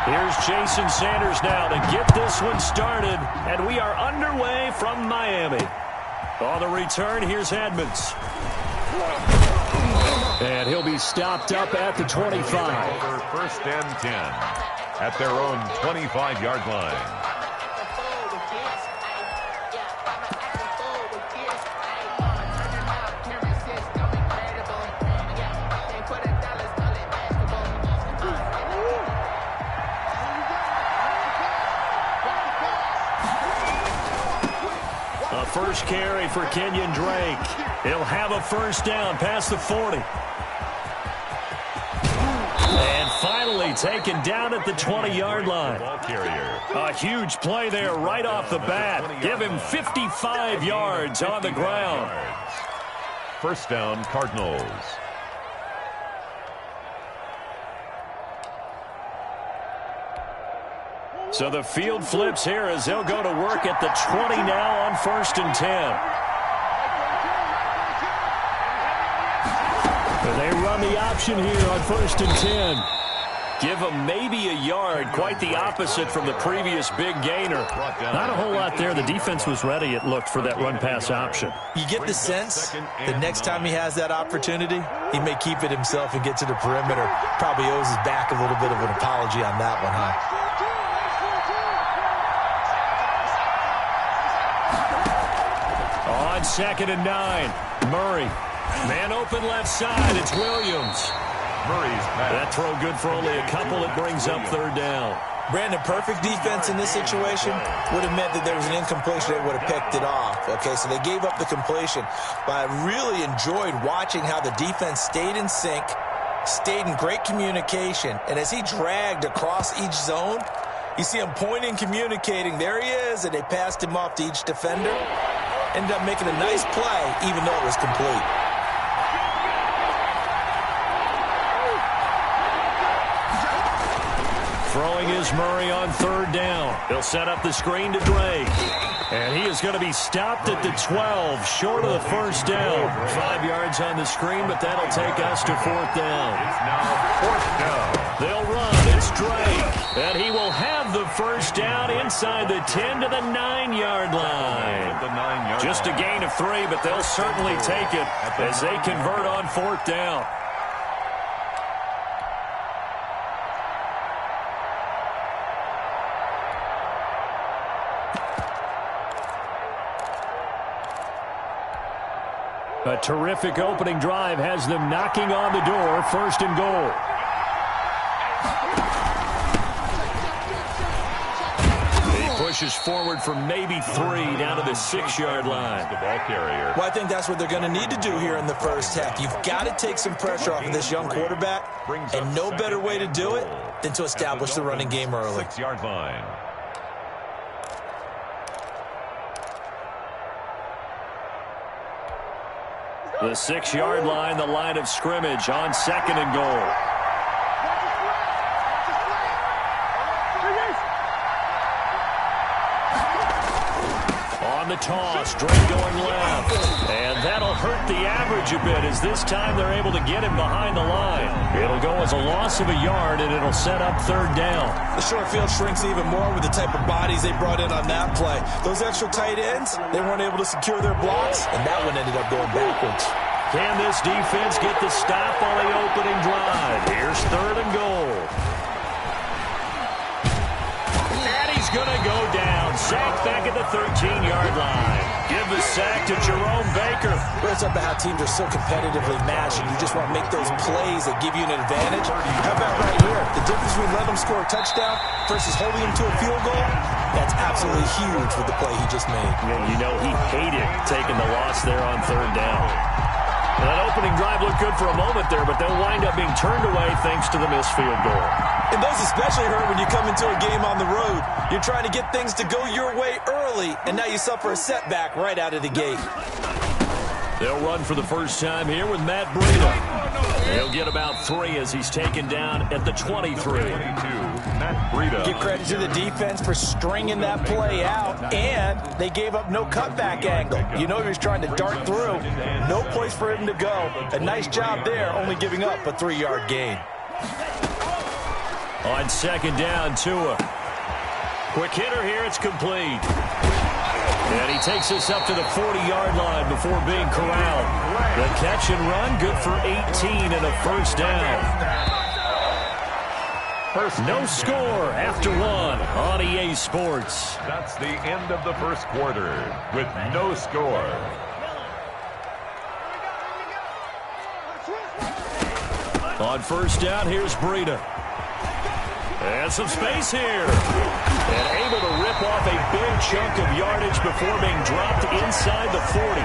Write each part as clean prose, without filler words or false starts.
Here's Jason Sanders now to get this one started, and we are underway from Miami. On the return, here's Edmonds. And he'll be stopped up at the 25. First and 10 at their own 25-yard line. First carry for Kenyon Drake. He'll have a first down past the 40. And finally taken down at the 20-yard line. A huge play there right off the bat. Give him 55 yards on the ground. First down, Cardinals. So the field flips here as they'll go to work at the 20 now on 1st and 10. They run the option here on 1st and 10. Give them maybe a yard, quite the opposite from the previous big gainer. Not a whole lot there. The defense was ready, it looked, for that run-pass option. You get the sense that next time he has that opportunity, he may keep it himself and get to the perimeter. Probably owes his back a little bit of an apology on that one, huh? On 2nd and 9, Murray. Man open left side, it's Williams. Murray's pass. That throw good for only a couple. It brings up 3rd down. Brandon, perfect defense in this situation would have meant that there was an incompletion that would have picked it off. Okay, so they gave up the completion. But I really enjoyed watching how the defense stayed in sync, stayed in great communication, and as he dragged across each zone, you see him pointing, communicating. There he is, and they passed him off to each defender. Ended up making a nice play, even though it was complete. Throwing is Murray on 3rd down. He'll set up the screen to Drake. And he is going to be stopped at the 12, short of the first down. 5 yards on the screen, but that'll take us to 4th down. It's now 4th down. They'll run. It's Drake. And he will have the first down inside the 10 to the 9-yard line. Just a gain of 3, but they'll certainly take it as they convert on 4th down. A terrific opening drive has them knocking on the door. 1st and goal. He pushes forward from maybe 3 down to the 6-yard line. The ball carrier. Well, I think that's what they're going to need to do here in the first half. You've got to take some pressure off of this young quarterback, and no better way to do it than to establish the running game early. 6-yard line. The 6-yard line, the line of scrimmage on 2nd and goal. On the toss, Drake going left. And that'll hurt the average a bit as this time they're able to get him behind the line. It'll go as a loss of a yard, and it'll set up 3rd down. The short field shrinks even more with the type of bodies they brought in on that play. Those extra tight ends, they weren't able to secure their blocks, and that one ended up going backwards. Can this defense get the stop on the opening drive? Here's 3rd and goal. And he's going to go down. Sacked back at the 13-yard line. Give the sack to Jerome Baker. It's up to how teams are so competitively matched, and you just want to make those plays that give you an advantage. How about right here? The difference between letting them score a touchdown versus holding them to a field goal, that's absolutely huge with the play he just made. You know, he hated taking the loss there on 3rd down. That opening drive looked good for a moment there, but they'll wind up being turned away thanks to the missed field goal. And those especially hurt when you come into a game on the road. You're trying to get things to go your way early, and now you suffer a setback right out of the gate. They'll run for the first time here with Matt Breida. He'll get about 3 as he's taken down at the 23. Matt Breida. Give credit to the defense for stringing that play out, and they gave up no cutback angle. You know he was trying to dart through. No place for him to go. A nice job there, only giving up a 3-yard gain. On second down, Tua. Quick hitter here. It's complete. And he takes us up to the 40-yard line before being corralled. The catch and run, good for 18 and a first down. No score after one on EA Sports. That's the end of the first quarter with no score. On first down, here's Breida. And some space here. And able to rip off a big chunk of yardage before being dropped inside the 40.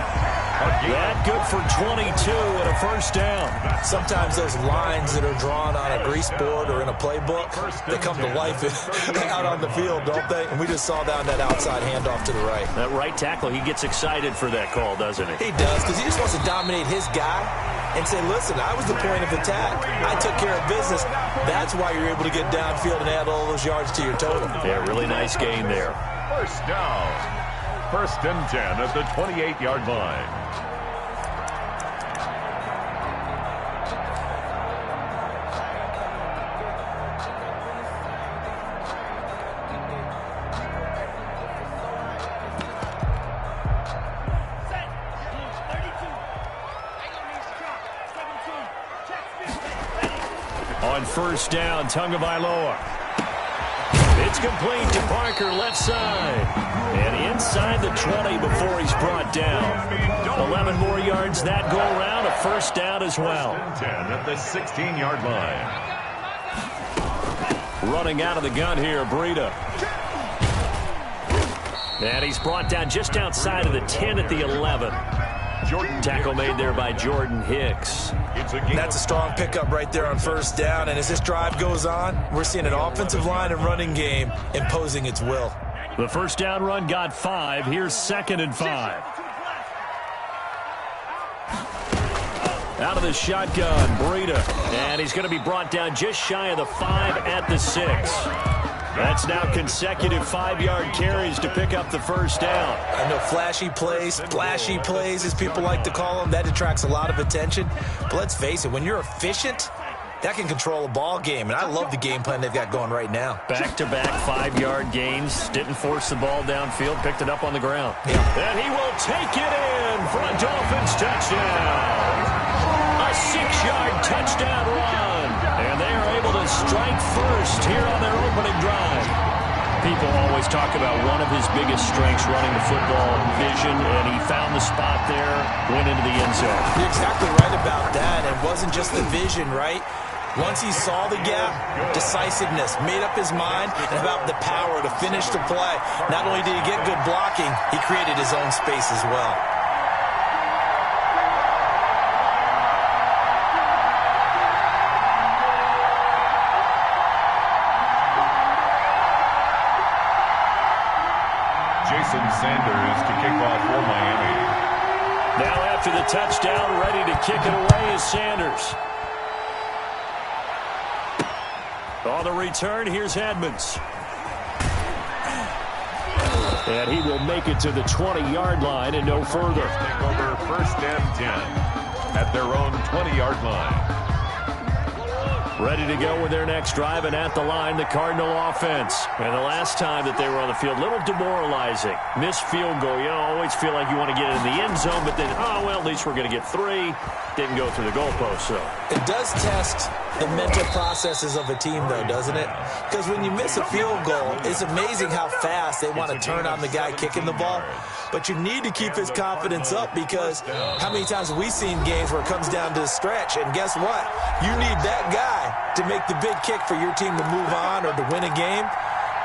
That good for 22 and a first down. Sometimes those lines that are drawn on a grease board or in a playbook, they come to life out on the field, don't they? And we just saw down that outside handoff to the right. That right tackle, he gets excited for that call, doesn't he? He does, because he just wants to dominate his guy and say, listen, I was the point of attack. I took care of business. That's why you're able to get downfield and add all those yards to your total. Yeah, really nice game there. First down. First and 10 at the 28-yard line. On first down, Tagovailoa. It's complete to Parker, left side. And inside the 20 before he's brought down. 11 more yards that go around, a first down as well. 10 at the 16-yard line. Running out of the gun here, Breida. And he's brought down just outside of the 10 at the 11. Tackle made there by Jordan Hicks. That's a strong pickup right there on first down. And as this drive goes on, we're seeing an offensive line and running game imposing its will. The first down run got 5. Here's second and 5. Out of the shotgun, Breida. And he's going to be brought down just shy of the 5 at the 6. That's now consecutive 5-yard carries to pick up the first down. I know flashy plays, splashy plays, as people like to call them, that attracts a lot of attention. But let's face it, when you're efficient, that can control a ball game. And I love the game plan they've got going right now. Back-to-back 5-yard gains. Didn't force the ball downfield. Picked it up on the ground. Yeah. And he will take it in for a Dolphins touchdown. A 6-yard touchdown run. And they are able to strike first here on their opening drive. People always talk about one of his biggest strengths running the football, vision, and he found the spot there, went into the end zone. You're exactly right about that. It wasn't just the vision, right? Once he saw the gap, decisiveness, made up his mind, and about the power to finish the play. Not only did he get good blocking, he created his own space as well. Sanders to kick off for Miami. Now after the touchdown, ready to kick it away is Sanders. On the return, here's Edmonds. And he will make it to the 20-yard line and no further. Take over first and 10 at their own 20-yard line. Ready to go with their next drive, and at the line, the Cardinal offense. And the last time that they were on the field, a little demoralizing. Missed field goal. You always feel like you want to get in the end zone, but then, oh, well, at least we're going to get 3. Didn't go through the goalpost, so. It does test the mental processes of a team, though, doesn't it? Because when you miss a field goal, it's amazing how fast they want to turn on the guy kicking the ball. But you need to keep his confidence up, because how many times have we seen games where it comes down to the stretch, and guess what? You need that guy to make the big kick for your team to move on or to win a game.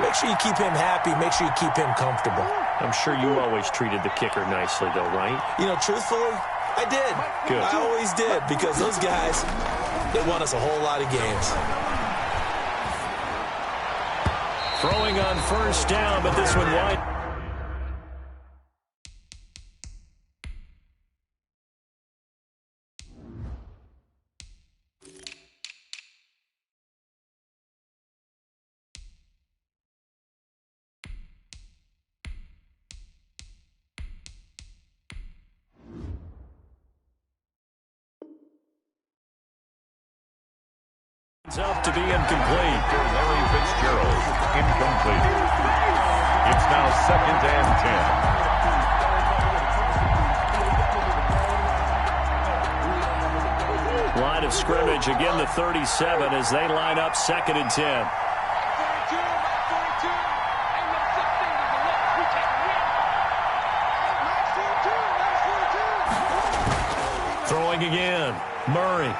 Make sure you keep him happy. Make sure you keep him comfortable. I'm sure you always treated the kicker nicely, though, right? You know, truthfully, I did. Good. I always did, because those guys, they won us a whole lot of games. Throwing on first down, but this one wide. Up to be incomplete. incomplete. It's now 2nd and 10. Line of scrimmage, again the 37 as they line up 2nd and 10. Throwing again, Murray.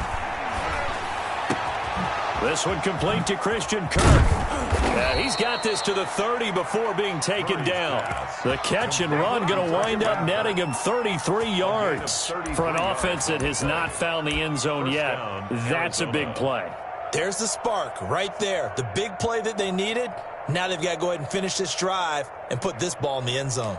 This one complete to Christian Kirk. He's got this to the 30 before being taken down. The catch and run going to wind up netting him 33 yards. For an offense that has not found the end zone yet, that's a big play. There's the spark right there. The big play that they needed. Now they've got to go ahead and finish this drive and put this ball in the end zone.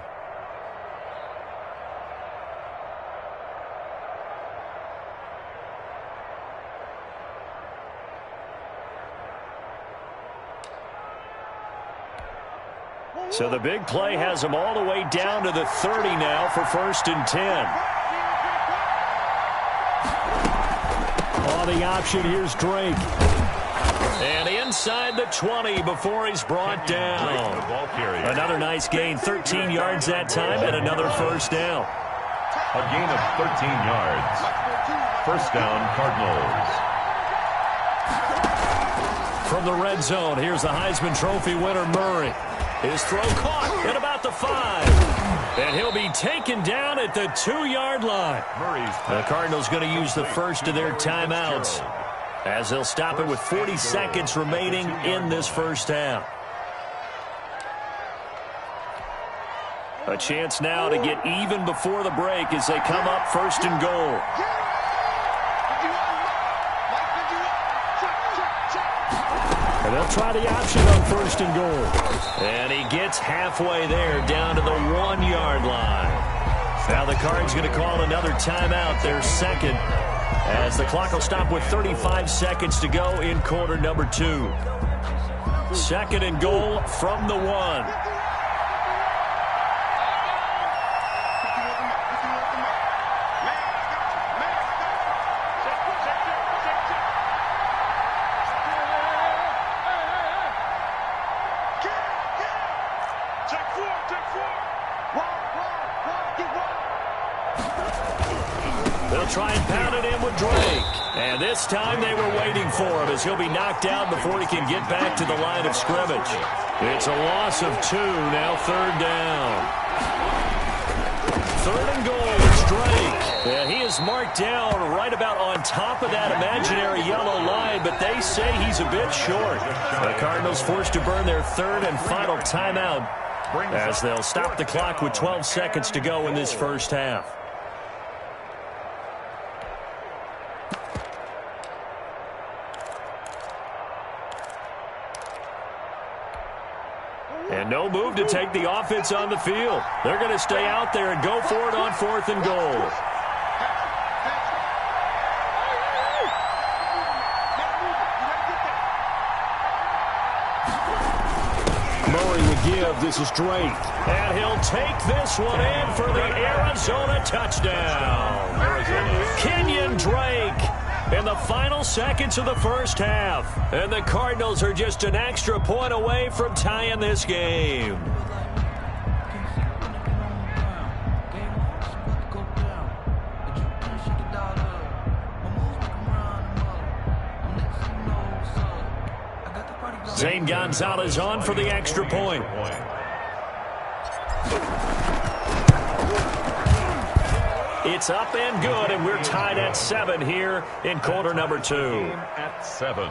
So the big play has them all the way down to the 30 now for 1st and 10. On the option, here's Drake. And inside the 20 before he's brought down. Another nice gain, 13 yards that time, and another 1st down. A gain of 13 yards. 1st down, Cardinals. From the red zone, here's the Heisman Trophy winner, Murray. His throw caught at about the 5. And he'll be taken down at the 2-yard line. The Cardinals going to use the first of their timeouts as they'll stop it with 40 seconds remaining in this 1st half. A chance now to get even before the break as they come up 1st and goal. And they'll try the option on 1st and goal. And he gets halfway there down to the 1-yard line. Now the Cards going to call another timeout, their 2nd, as the clock will stop with 35 seconds to go in quarter number 2. 2nd and goal from the 1. They'll try and pound it in with Drake. And this time they were waiting for him as he'll be knocked down before he can get back to the line of scrimmage. It's a loss of 2, now 3rd down. 3rd and goal, it's Drake. And he is marked down right about on top of that imaginary yellow line, but they say he's a bit short. The Cardinals forced to burn their 3rd and final timeout as they'll stop the clock with 12 seconds to go in this 1st half. And no move to take the offense on the field. They're going to stay out there and go for it on 4th and goal. Murray would give. This is Drake. And he'll take this one in for the Arizona touchdown. Kenyon Drake in the final seconds of the 1st half. And the Cardinals are just an extra point away from tying this game. Zane Gonzalez on for the extra point. It's up and good, and we're tied at 7 here in quarter number 2. At 7.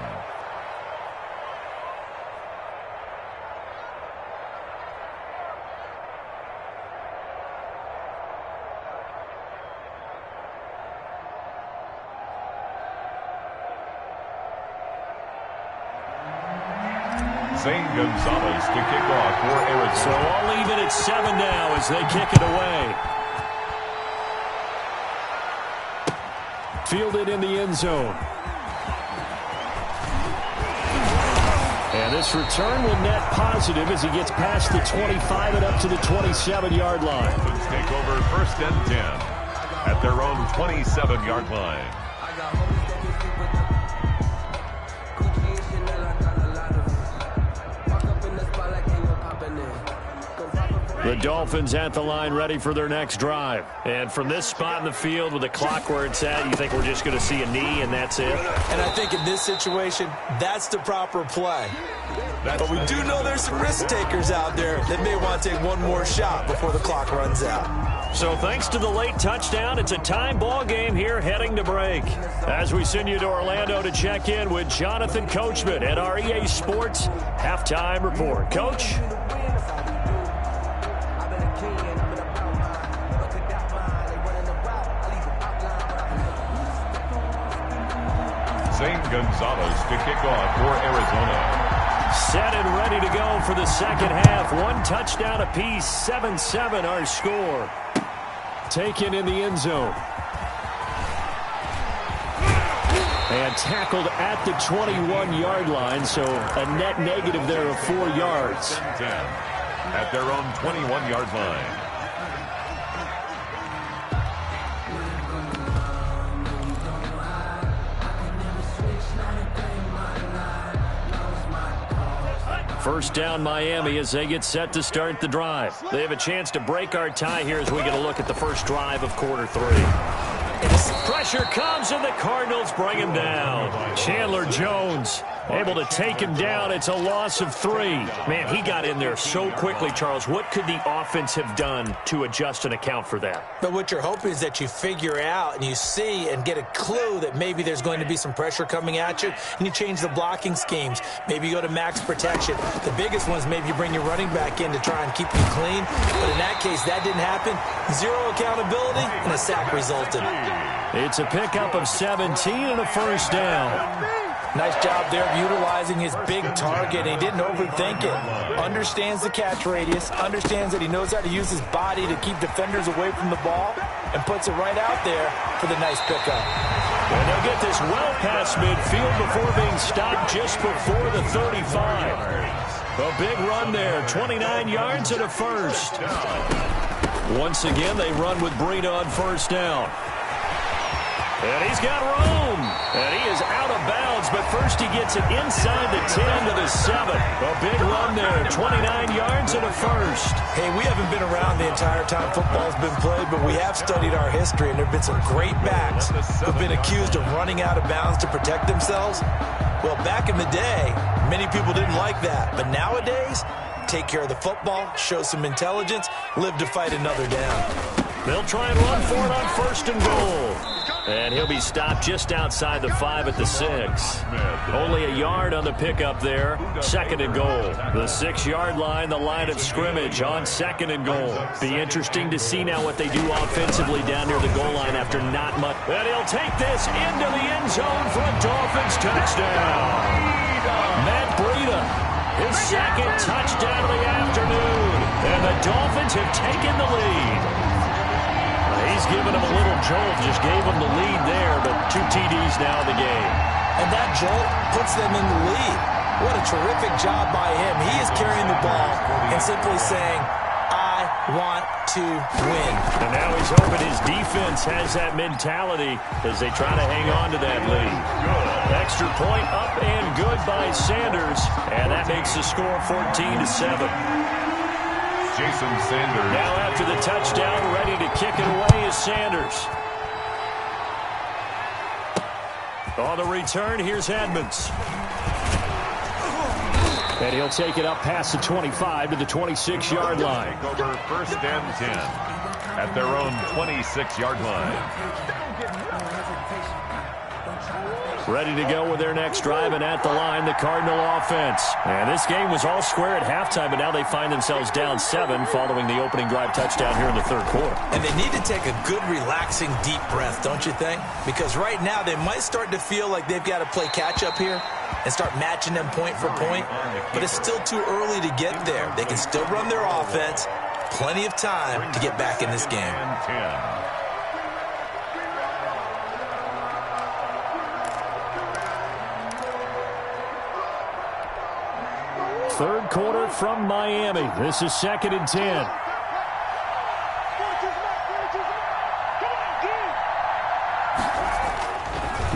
Zane Gonzalez to kick off for Arizona. So all even at 7 now as they kick it away. Fielded in the end zone. And this return will net positive as he gets past the 25 and up to the 27-yard line. Take over 1st and 10 at their own 27-yard line. The Dolphins at the line ready for their next drive. And from this spot in the field with the clock where it's at, you think we're just going to see a knee and that's it? And I think in this situation, that's the proper play. But we do know there's some risk takers out there that may want to take one more shot before the clock runs out. So thanks to the late touchdown, it's a time ball game here heading to break. As we send you to Orlando to check in with Jonathan Coachman at our EA Sports Halftime Report. Coach? Zane Gonzalez to kick off for Arizona. Set and ready to go for the second half. One touchdown apiece, 7-7 our score. Taken in the end zone. And tackled at the 21-yard line, so a net negative there of 4 yards. 10 at their own 21-yard line. First down Miami as they get set to start the drive. They have a chance to break our tie here as we get a look at the first drive of quarter 3. Pressure comes and the Cardinals bring him down. Chandler Jones able to take him down. It's a loss of 3. Man, he got in there so quickly, Charles. What could the offense have done to adjust and account for that? But what you're hoping is that you figure out and you see and get a clue that maybe there's going to be some pressure coming at you, and you change the blocking schemes. Maybe you go to max protection. The biggest one is maybe you bring your running back in to try and keep you clean. But in that case, that didn't happen. 0 accountability, and a sack resulted. It's a pickup of 17 and a first down. Nice job there of utilizing his big target. He didn't overthink it. Understands the catch radius. Understands that he knows how to use his body to keep defenders away from the ball. And puts it right out there for the nice pickup. And they'll get this well past midfield before being stopped just before the 35. A big run there. 29 yards and a first. Once again, they run with Breida on first down. And he's got room. And he is out of bounds, but first he gets it inside the 10 to the 7. A big run there, 29 yards and a first. Hey, we haven't been around the entire time football's been played, but we have studied our history, and there have been some great backs who've been accused of running out of bounds to protect themselves. Well, back in the day, many people didn't like that. But nowadays, take care of the football, show some intelligence, live to fight another down. They'll try and run for it on first and goal. And he'll be stopped just outside the 5 at the 6. Only a yard on the pickup there. Second and goal. The 6-yard line, the line of scrimmage on second and goal. Be interesting to see now what they do offensively down near the goal line after not much. And he'll take this into the end zone for a Dolphins touchdown. Matt Breida, his second touchdown of the afternoon. And the Dolphins have taken the lead. He's given him a little jolt, just gave him the lead there, but 2 TDs now in the game. And that jolt puts them in the lead. What a terrific job by him. He is carrying the ball and simply saying, I want to win. And now he's hoping his defense has that mentality as they try to hang on to that lead. Extra point up and good by Sanders, and that makes the score 14-7. Jason Sanders. Now after the touchdown, ready to kick it away is Sanders. On the return, here's Edmonds. And he'll take it up past the 25 to the 26-yard line. Over first and 10 at their own 26-yard line. Ready to go with their next drive, and at the line, the Cardinal offense. And this game was all square at halftime, but now they find themselves down 7 following the opening drive touchdown here in the third quarter. And they need to take a good, relaxing, deep breath, don't you think? Because right now they might start to feel like they've got to play catch-up here and start matching them point for point. But it's still too early to get there. They can still run their offense. Plenty of time to get back in this game. Third quarter from Miami. This is 2nd and 10.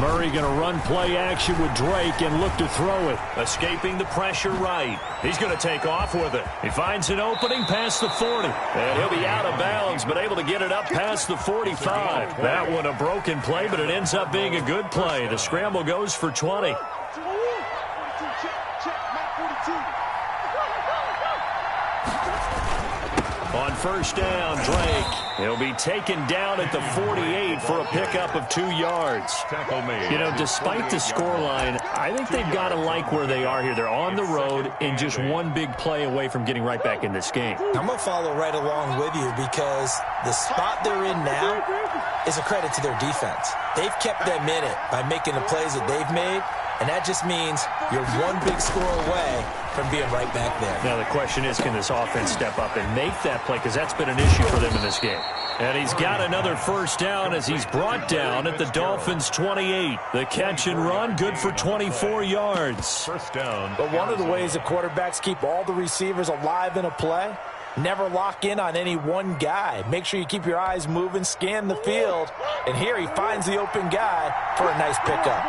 Murray going to run play action with Drake and look to throw it. Escaping the pressure right. He's going to take off with it. He finds an opening past the 40. And he'll be out of bounds, but able to get it up past the 45. That one a broken play, but it ends up being a good play. The scramble goes for 20. On first down, Drake. He'll be taken down at the 48 for a pickup of 2 yards. You know, despite the scoreline, I think they've got to like where they are here. They're on the road and just one big play away from getting right back in this game. I'm going to follow right along with you because the spot they're in now is a credit to their defense. They've kept them in it by making the plays that they've made, and that just means you're one big score away from being right back there. Now the question is, can this offense step up and make that play? Because that's been an issue for them in this game. And he's got another first down as he's brought down at the Dolphins' 28. The catch and run, good for 24 yards. First down. But one of the ways the quarterbacks keep all the receivers alive in a play, never lock in on any one guy. Make sure you keep your eyes moving, scan the field. And here he finds the open guy for a nice pickup.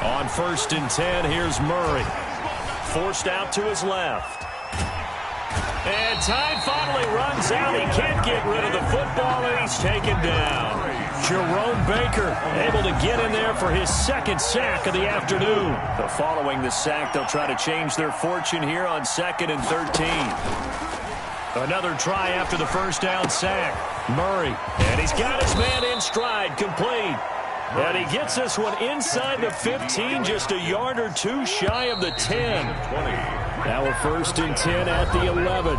On first and 10, here's Murray. Forced out to his left. And time finally runs out. He can't get rid of the football, and he's taken down. Jerome Baker able to get in there for his second sack of the afternoon. But following the sack, they'll try to change their fortune here on 2nd and 13. Another try after the first down sack. Murray, and he's got his man in stride, complete. And he gets this one inside the 15, just a yard or two shy of the 10. Now we're first and 10 at the 11.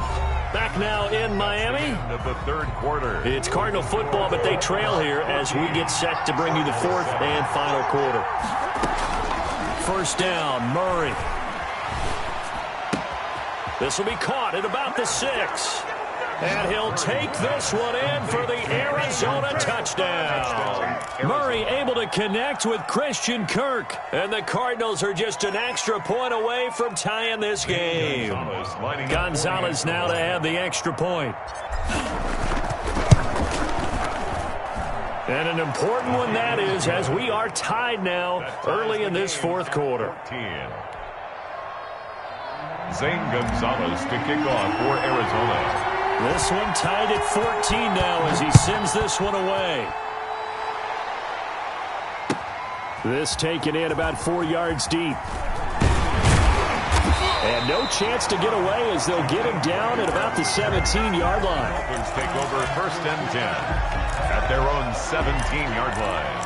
Back now in Miami. Of the third quarter. It's Cardinal football, but they trail here as we get set to bring you the fourth and final quarter. First down, Murray. This will be caught at about the 6. And he'll take this one in for the Arizona touchdown. Murray able to connect with Christian Kirk. And the Cardinals are just an extra point away from tying this game. Gonzalez now to have the extra point. And an important one that is, as we are tied now early in this fourth quarter. Zane Gonzalez to kick off for Arizona. This one tied at 14 now as he sends this one away. This taken in about 4 yards deep. And no chance to get away as they'll get him down at about the 17-yard line. Dolphins take over first and 10 at their own 17-yard line.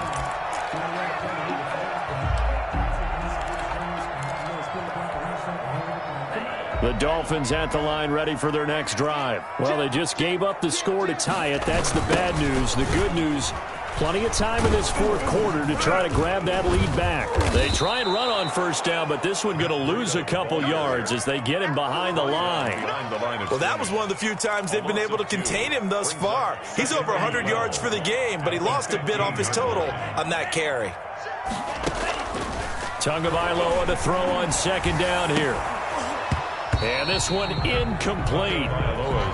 The Dolphins at the line ready for their next drive. Well, they just gave up the score to tie it. That's the bad news. The good news, plenty of time in this fourth quarter to try to grab that lead back. They try and run on first down, but this one going to lose a couple yards as they get him behind the line. Well, that was one of the few times they've been able to contain him thus far. He's over 100 yards for the game, but he lost a bit off his total on that carry. Tagovailoa to throw on second down here. And this one incomplete.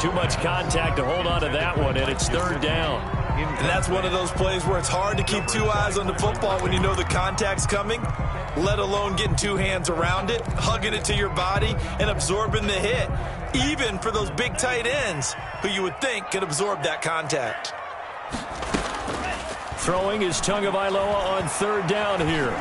Too much contact to hold on to that one, and it's third down. And that's one of those plays where it's hard to keep two eyes on the football when you know the contact's coming, let alone getting two hands around it, hugging it to your body, and absorbing the hit, even for those big tight ends who you would think could absorb that contact. Throwing is Tagovailoa on third down here.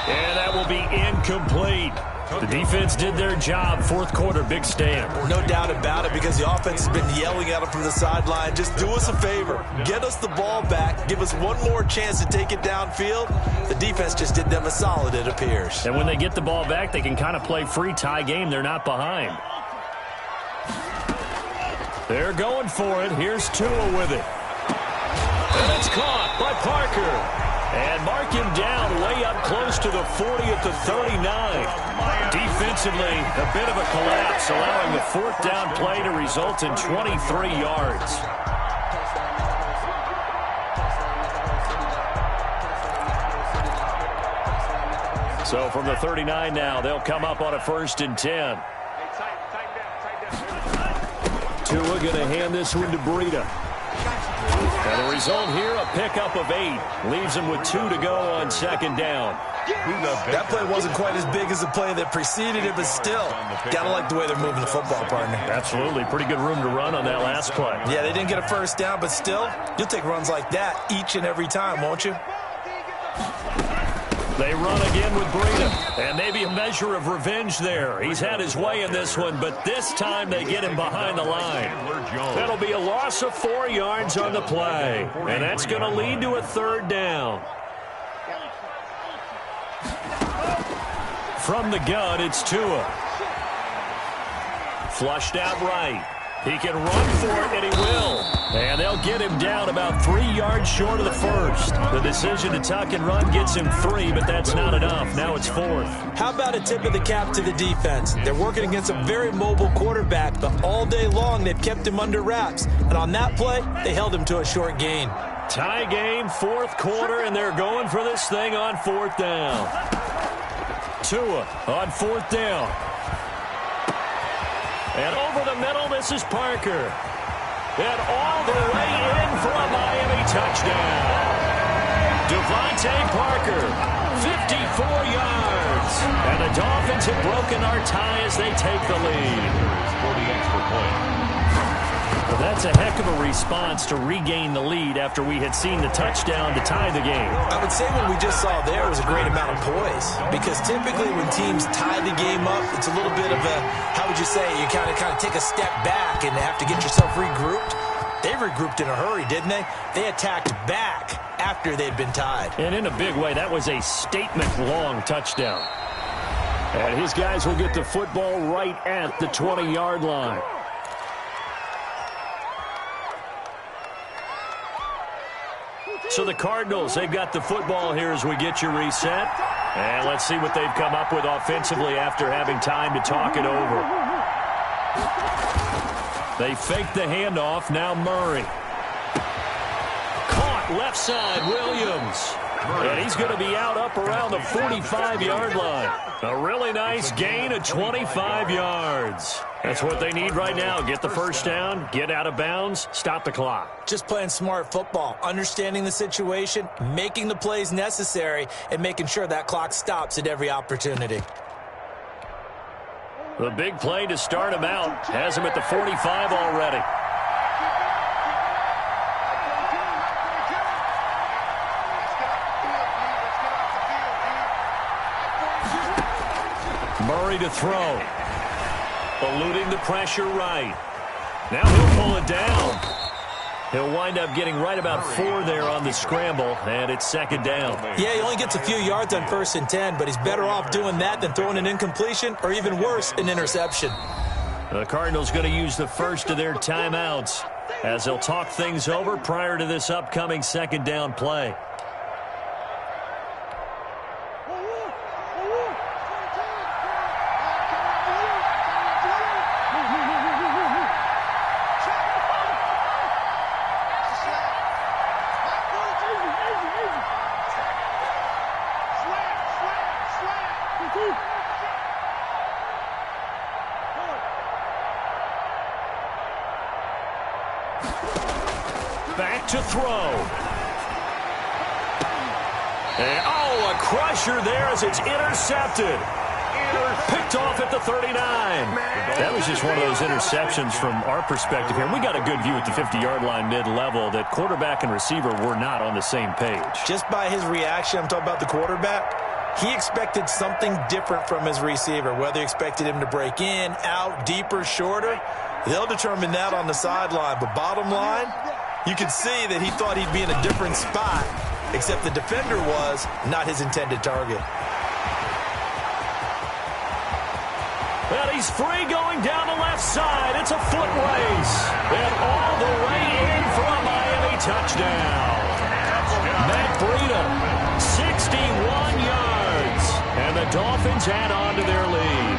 And that will be incomplete. The defense did their job. Fourth quarter, big stand. No doubt about it, because the offense has been yelling at them from the sideline. Just do us a favor. Get us the ball back. Give us one more chance to take it downfield. The defense just did them a solid, it appears. And when they get the ball back, they can kind of play free tie game. They're not behind. They're going for it. Here's Tua with it. And it's caught by Parker. And mark him down way up close to the 40 at the 39. Defensively, a bit of a collapse, allowing the fourth down play to result in 23 yards. So from the 39 now, they'll come up on a first and 10. Tua going to hand this one to Breida. And the result here, a pickup of 8. Leaves them with 2 to go on second down. That play wasn't quite as big as the play that preceded it, but still, gotta like the way they're moving the football, partner. Absolutely. Pretty good room to run on that last play. Yeah, they didn't get a first down, but still, you'll take runs like that each and every time, won't you? They run again with Breida, and maybe a measure of revenge there. He's had his way in this one, but this time they get him behind the line. That'll be a loss of 4 yards on the play, and that's going to lead to a third down. From the gun, it's Tua. Flushed out right. He can run for it, and he will. And they'll get him down about 3 yards short of the first. The decision to tuck and run gets him 3, but that's not enough. Now it's 4th. How about a tip of the cap to the defense? They're working against a very mobile quarterback, but all day long they've kept him under wraps. And on that play, they held him to a short gain. Tie game, 4th quarter, and they're going for this thing on 4th down. Tua on 4th down. And over the middle, this is Parker. And all the way in for a Miami touchdown. Devontae Parker, 54 yards. And the Dolphins have broken our tie as they take the lead. For the extra point. Well, that's a heck of a response to regain the lead after we had seen the touchdown to tie the game. I would say what we just saw there was a great amount of poise, because typically when teams tie the game up, it's a little bit of a, how would you say, you kind of take a step back and have to get yourself regrouped. They regrouped in a hurry, didn't they? They attacked back after they'd been tied. And in a big way, that was a statement-long touchdown. And his guys will get the football right at the 20-yard line. So the Cardinals, they've got the football here as we get you reset. And let's see what they've come up with offensively after having time to talk it over. They fake the handoff. Now Murray. Caught left side, Williams. And he's going to be out up around the 45-yard line. A really nice gain of 25 yards. That's what they need right now. Get the first down, get out of bounds, stop the clock. Just playing smart football, understanding the situation, making the plays necessary, and making sure that clock stops at every opportunity. The big play to start him out has him at the 45 already. Murray to throw. Eluding the pressure right. Now he'll pull it down. He'll wind up getting right about 4 there on the scramble, and it's second down. Yeah, he only gets a few yards on 1st and 10, but he's better off doing that than throwing an incompletion, or even worse, an interception. The Cardinals going to use the first of their timeouts as they'll talk things over prior to this upcoming second down play. Back to throw. And, oh, a crusher there as it's intercepted. Picked off at the 39. That was just one of those interceptions from our perspective here. We got a good view at the 50-yard line mid-level that quarterback and receiver were not on the same page. Just by his reaction, I'm talking about the quarterback, he expected something different from his receiver, whether he expected him to break in, out, deeper, shorter. They'll determine that on the sideline. But bottom line, you could see that he thought he'd be in a different spot, except the defender was not his intended target. Well, he's free going down the left side. It's a foot race. And all the way in for a Miami touchdown. Matt Breida, 61 yards. And the Dolphins add on to their lead.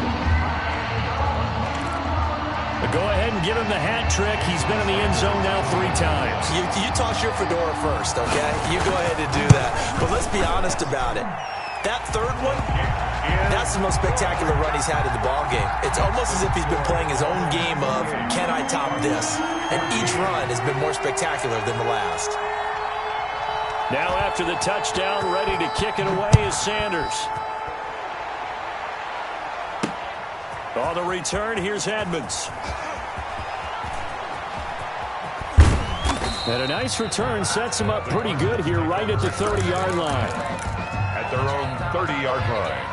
Go ahead and give him the hat trick. He's been in the end zone now 3 times. You toss your fedora first, okay? You go ahead and do that. But let's be honest about it. That third one, that's the most spectacular run he's had in the ballgame. It's almost as if he's been playing his own game of, can I top this? And each run has been more spectacular than the last. Now after the touchdown, ready to kick it away is Sanders. On the return, here's Edmonds. And a nice return sets him up pretty good here right at the 30-yard line. At their own 30-yard line.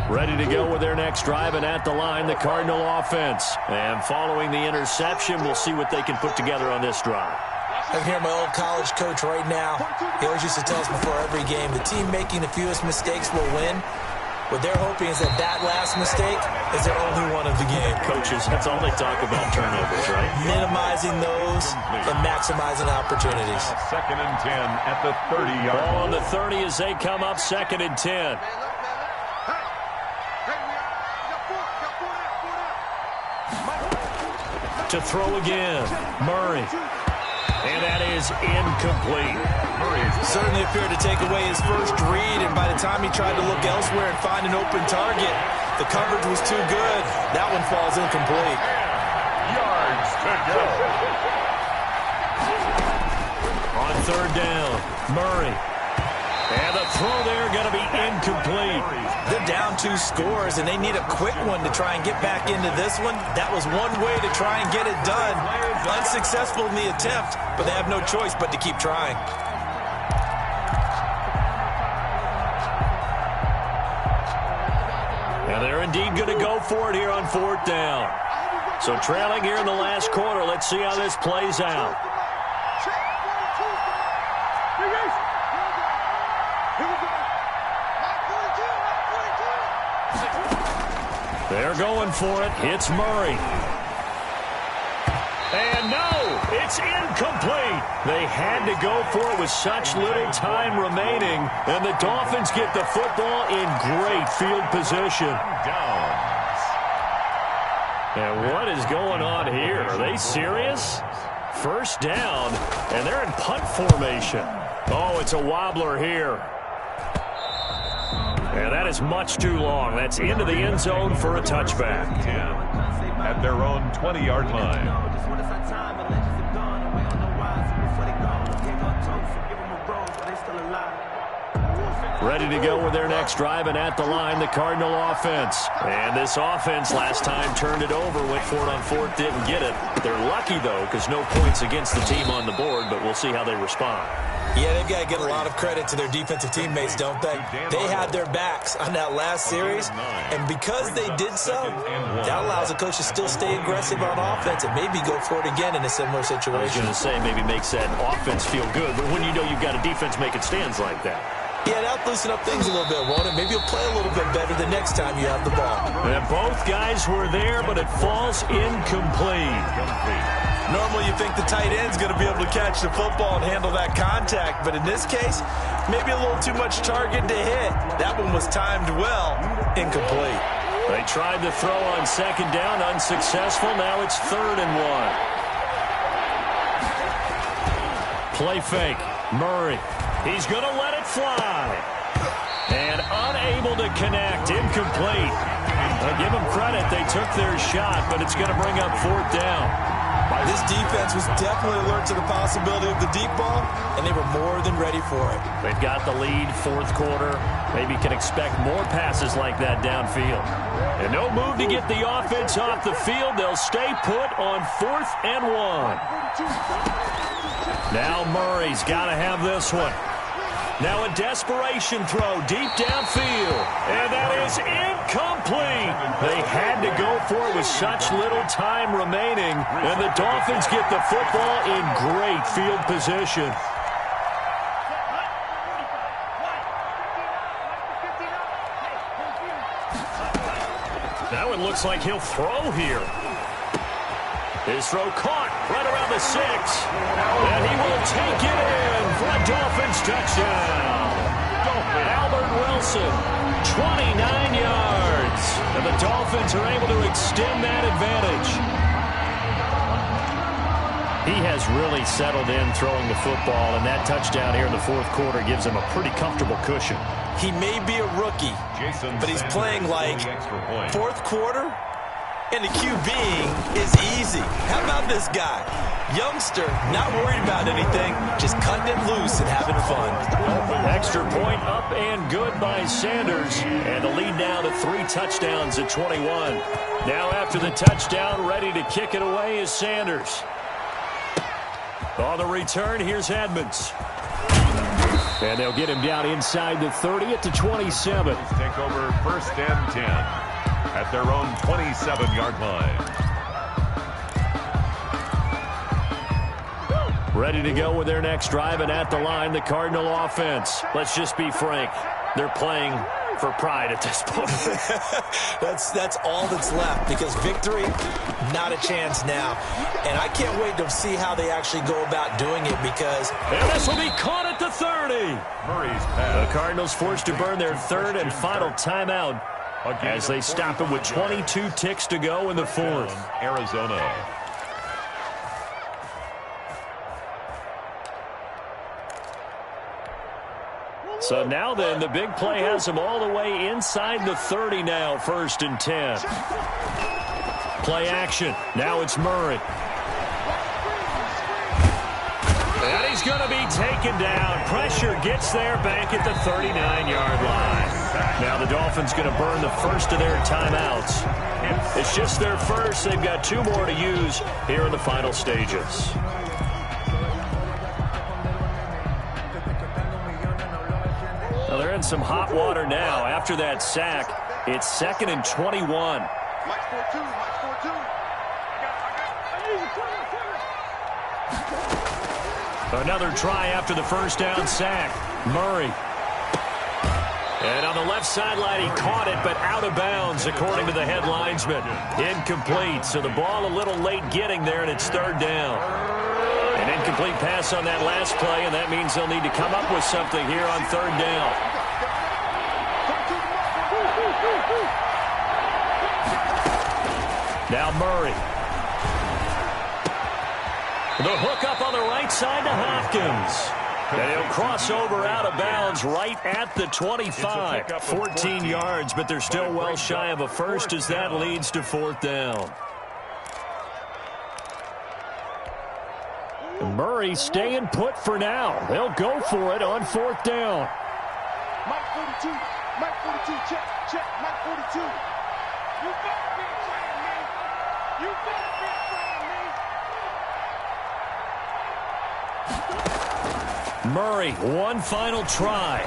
Ready to go with their next drive, and at the line, the Cardinal offense. And following the interception, we'll see what they can put together on this drive. I can hear my old college coach right now. He always used to tell us before every game, the team making the fewest mistakes will win. What they're hoping is that that last mistake is their only one of the game. Coaches, that's all they talk about, turnovers, right? Minimizing those and maximizing opportunities. Second and 10 at the 30-yard line. Ball on the 30 as they come up, second and 10. To throw again, Murray. And that is incomplete. Murray certainly appeared to take away his first read, and by the time he tried to look elsewhere and find an open target, the coverage was too good. That one falls incomplete. yards to go. On third down, Murray. And the throw there going to be incomplete. They're down 2 scores, and they need a quick one to try and get back into this one. That was one way to try and get it done. Unsuccessful in the attempt, but they have no choice but to keep trying. And they're indeed going to go for it here on fourth down. So trailing here in the last quarter, let's see how this plays out. They're going for it. It's Murray. And no, it's incomplete. They had to go for it with such little time remaining. And the Dolphins get the football in great field position. And what is going on here? Are they serious? First down, and they're in punt formation. Oh, it's a wobbler here. And that is much too long. That's into the end zone for a touchback. 10 at their own 20-yard line. Ready to go with their next drive, and at the line, the Cardinal offense. And this offense last time turned it over, went for it on fourth, didn't get it. They're lucky, though, because no points against the team on the board, but we'll see how they respond. Yeah, they've got to give a lot of credit to their defensive teammates, don't they? They had their backs on that last series, and because they did so, that allows the coach to still stay aggressive on offense and maybe go for it again in a similar situation. I was going to say maybe makes that offense feel good, but when you know you've got a defense making stands like that. Yeah, that'll loosen up things a little bit, won't it? Maybe you'll play a little bit better the next time you have the ball. And both guys were there, but it falls incomplete. Normally you think the tight end's going to be able to catch the football and handle that contact, but in this case, maybe a little too much target to hit. That one was timed well, incomplete. They tried to throw on second down, unsuccessful. Now it's 3rd and 1. Play fake, Murray. He's going to let it fly. And unable to connect, incomplete. I'll give them credit, they took their shot, but it's going to bring up 4th down. This defense was definitely alert to the possibility of the deep ball, and they were more than ready for it. They've got the lead, 4th quarter. Maybe can expect more passes like that downfield. And no move to get the offense off the field. They'll stay put on 4th and 1. Now Murray's got to have this one. Now a desperation throw deep downfield. And that is incomplete. They had to go for it with such little time remaining. And the Dolphins get the football in great field position. Now it looks like he'll throw here. His throw caught right around the 6. And he will take it in for a Dolphins touchdown. Albert Wilson, 29 yards. And the Dolphins are able to extend that advantage. He has really settled in throwing the football, and that touchdown here in the fourth quarter gives him a pretty comfortable cushion. He may be a rookie, but he's playing like fourth quarter, and the QBing is easy. How about this guy? Youngster, not worried about anything, just cutting it loose and having fun. Extra point up and good by Sanders, and the lead now to 3 touchdowns at 21. Now after the touchdown, ready to kick it away is Sanders. On the return, here's Edmonds. And they'll get him down inside the 30 at the 27. Take over 1st and 10 at their own 27-yard line. Ready to go with their next drive, and at the line, the Cardinal offense. Let's just be frank. They're playing for pride at this point. That's all that's left, because victory, not a chance now. And I can't wait to see how they actually go about doing it, because... And this will be caught at the 30. Murray's pass. The Cardinals forced to burn their 3rd and final timeout as they stop it with 22 ticks to go in the 4th. Arizona. So now then, the big play has him all the way inside the 30 now, 1st and 10. Play action. Now it's Murray. And he's going to be taken down. Pressure gets there back at the 39-yard line. Now the Dolphins going to burn the first of their timeouts. It's just their first. They've got 2 more to use here in the final stages. Well, they're in some hot water now. After that sack, it's 2nd and 21. Another try after the first down sack. Murray. And on the left sideline, he caught it, but out of bounds, according to the head linesman. Incomplete, so the ball a little late getting there, and it's 3rd down. An incomplete pass on that last play, and that means they'll need to come up with something here on 3rd down. Now Murray. The hook up on the right side to Hopkins. And he'll cross over out of bounds right at the 25. 14 yards, but they're still well shy of a first as that leads to 4th down. Murray staying put for now. They'll go for it on 4th down. Mike 42, check, Mike 42. You better be playing me. You better be playing me. Murray, one final try.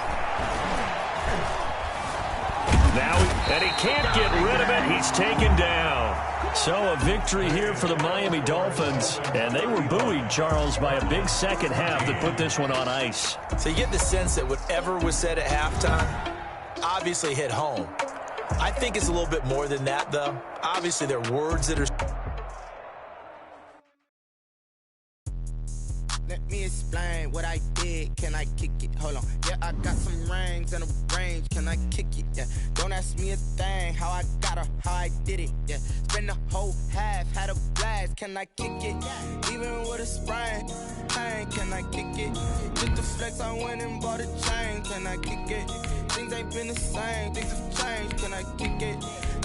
Now, and he can't get rid of it. He's taken down. So a victory here for the Miami Dolphins. And they were buoyed, Charles, by a big second half that put this one on ice. So you get the sense that whatever was said at halftime obviously hit home. I think it's a little bit more than that, though. Obviously, there are words that are... Let me explain what I did. Can I kick it? Hold on. Yeah, I got some rings and a range. Can I kick it? Yeah. Don't ask me a thing. How I got her, how I did it. Yeah. Spend the whole half, had a blast. Can I kick it? Even with a sprain. Pain, can I kick it? Just the flex, I went and bought a chain. Can I kick it? Things ain't been the same. Things have changed. Can I kick it?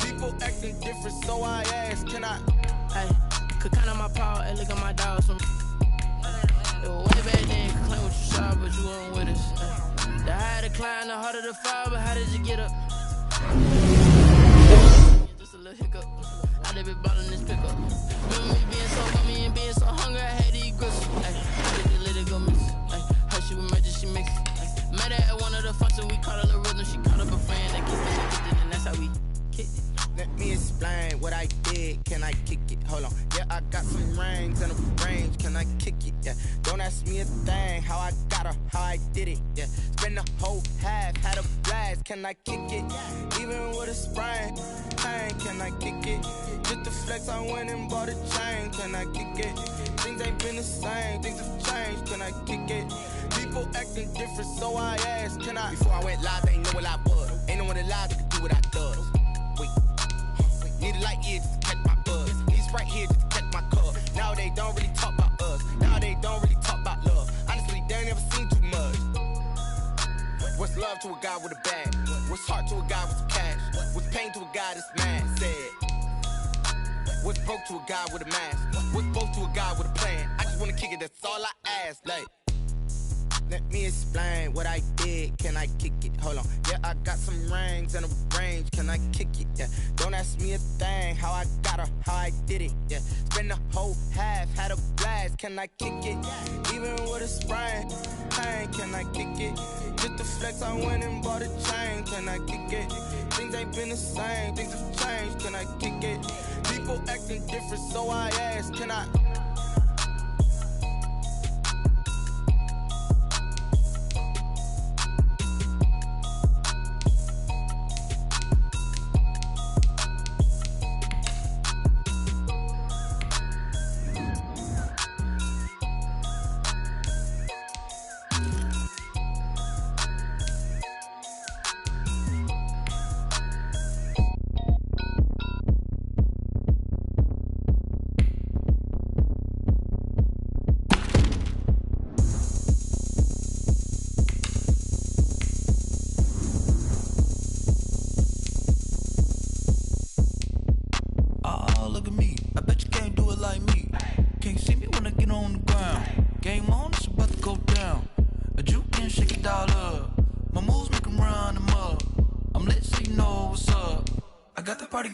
People acting different, so I ask. Can I? Hey, could count on my power and look at my dogs from. It was way back then, you could claim what you saw, but you weren't with us. The higher the climb, the harder the fall, but how did you get up? Just a little hiccup. I did be bottling this pickup. Remember me being so gummy and being so hungry, I had to eat grits. I did the little go miss. Her she was merging, she mixed. Met her at one of the functions, we caught a little rhythm. She caught up a friend that kissed and kissed it, and that's how we kicked it. Let me explain what I did. Can I kick it? Hold on. Yeah, I got some rings and a range. Can I kick it? Yeah. Don't ask me a thing. How I got her, how I did it. Yeah. Spend the whole half, had a blast. Can I kick it? Even with a sprain. Pain, can I kick it? Just the flex, I went and bought a chain. Can I kick it? Things ain't been the same. Things have changed. Can I kick it? People acting different, so I asked. Can I? Before I went live, they ain't know what I was. Ain't no one alive that could do what I does. Need a light here just to catch my buzz. Need Sprite here just to catch my cup. Now they don't really talk about us. hard to a guy with a bag? What's hard to a guy with some cash? What's pain to a guy that's mad? Said. What's broke to a guy with a mask? What's broke to a guy with a plan? I just wanna kick it, that's all I ask. Like, let me explain what I did. Can I kick it? Hold on. Yeah, I got some rings and a range. Can I kick it? Yeah. Don't ask me a thing. How I got her, how I did it. Yeah. Spend the whole half, had a blast. Can I kick it? Even with a sprain, pain. Can I kick it? Just to flex, I went and bought a chain. Can I kick it? Things ain't been the same. Things have changed. Can I kick it? People acting different, so I ask. Can I?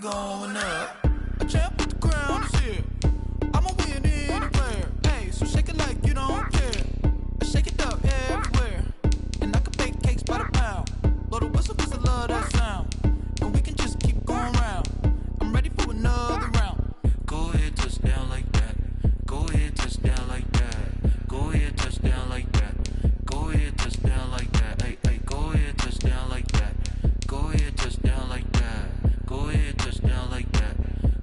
Going up, a champ with the crown is here. I'ma win anywhere. Hey, so shake it like you don't care. Shake it up everywhere. And I can bake cakes by the pound. Blow the whistle 'cause I love that sound. And we can just keep going round. I'm ready for another round. Go ahead, touch down like that. Go ahead, touch down like that. Go ahead, touch down like that. Go ahead, touch down like that. Hey, hey, go ahead, touch down like that. Go ahead, touch down like that. Go ahead, touch down like that.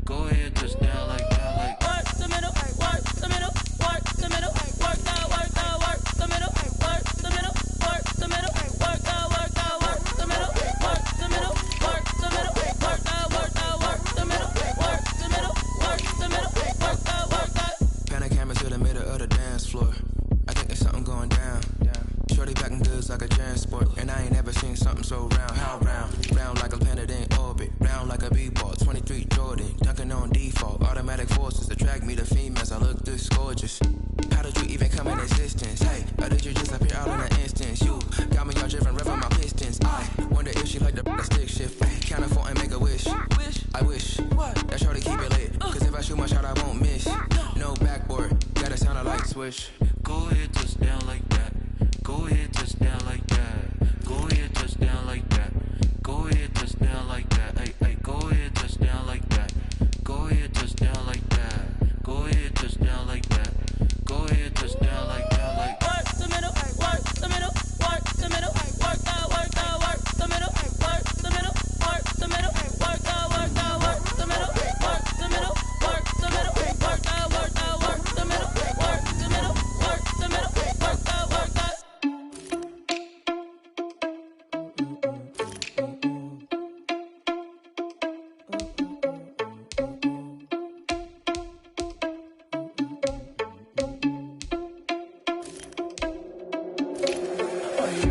Go ahead, touch down like that. Like work the middle, work the middle, work the middle, work the middle, work the middle, work the middle, work the middle, work the middle, work the middle, work the middle, work the middle, work the middle, work the. Pan a camera to the middle of the dance floor. I think there's something going down. Shorty packing goods like a transport, and I ain't ever seen something so round. How round? Round like a planet in orbit, round like a b-ball. 23 Jordan, dunking on default. Automatic forces attract me to females. I look this gorgeous. How did you even come in existence? Hey, or did you just appear out in an instance? You got me all driven, revving my pistons. I wonder if she like the stick shift. Count for and make a wish. I wish that shorty keep it lit. 'Cause if I shoot my shot, I won't miss. No backboard, gotta sound a like swish. Go ahead, touch down like that. Go ahead, touch down like that. Go ahead, touch down like that. Go ahead, touch down like that. Hey, hey, go ahead, touch down like that. Go ahead, touch down like that. Go ahead, touch down like that. Go ahead, touch down like that. Like work the middle, work the middle, work the middle, work the middle, work the middle, work the middle, work the middle, work the middle, work the middle, work the middle, work the middle, work the middle, work the middle, work the middle, work the.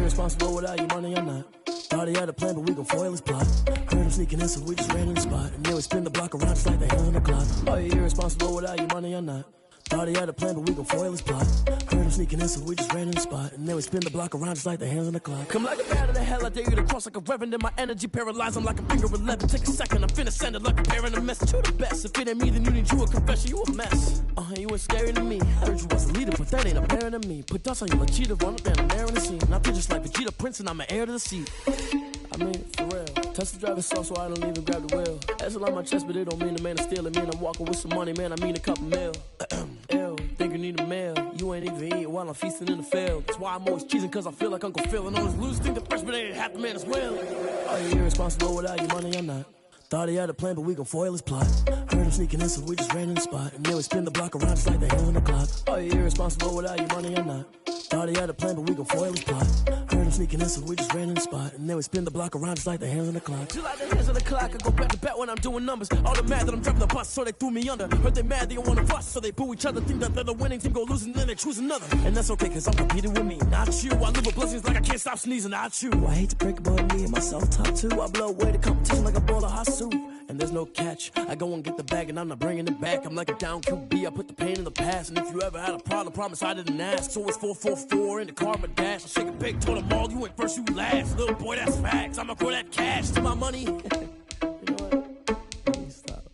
Responsible without your money or not. Thought he had a plan, but we gon' foil his plot. Heard him sneaking in, so we just ran in the spot. And then we spin the block around just like the hands on the clock. Are you irresponsible without your money or not? Thought he had a plan, but we gon' foil his plot. Heard him sneaking in, so we just ran in the spot. And then we spin the block around just like the hands on the clock. Come like a bat of the hell, I dare you to cross like a reverend. And my energy paralyzed, I'm like a finger 11. Take a second, I'm finna send it like a bear in a mess. You the best, if it ain't me, then you need you a confession. You a mess. You ain't scary to me. Heard you was a leader, but that ain't apparent to me. Put dust on you like cheetah, run up and I'm there in the scene. And I feel just like Vegeta Prince, and I'm an heir to the seat. I mean, for real. Touch the driver's soft, so I don't even grab the wheel. That's on my chest, but it don't mean the man is stealing. Mean I'm walking with some money, man, I mean a couple mil. Ew, think you need a meal. You ain't even eat while I'm feasting in the field. That's why I'm always cheesing, 'cause I feel like Uncle Phil. And always lose, think the freshman ain't half the man as well. Are you irresponsible without your money or not? Thought he had a plan, but we gon' foil his plot. Heard him sneaking in, so we just ran in the spot. And then we spin the block around just like the hands on the clock. Are you irresponsible without your money or not? Thought he had a plan, but we gon' foil his plot. Heard him sneaking in, so we just ran in the spot. And then we spin the block around just like the hands on the clock. Just like the hands on the clock, I go back to back when I'm doing numbers. All the mad that I'm dropping the bus, so they threw me under. Heard they mad, they don't wanna fuss, so they boo each other. Think that they're the winning team, go losing, then they choose another. And that's okay, cause I'm competing with me, not you. I live with blessings like I can't stop sneezing, not you. I hate to break it, but me and myself top two. I blow away the competition like a bowl of hot soup. And there's no catch. I go and get the bag and I'm not bringing it back. I'm like a down QB, I put the pain in the past. And if you ever had a problem, promise I didn't ask. So it's 444 in the karma dash. I shake a big, told them all, you ain't first, you last. Little boy, that's facts. I'ma throw that cash to my money. You know what? Let me stop.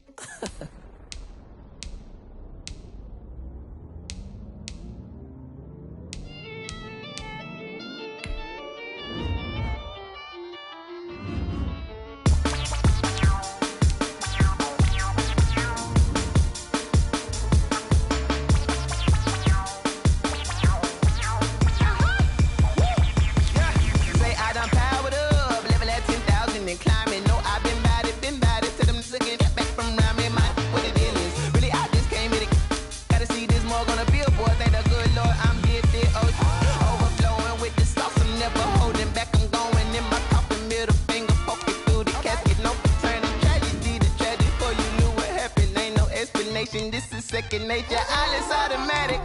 This is second nature, all is automatic.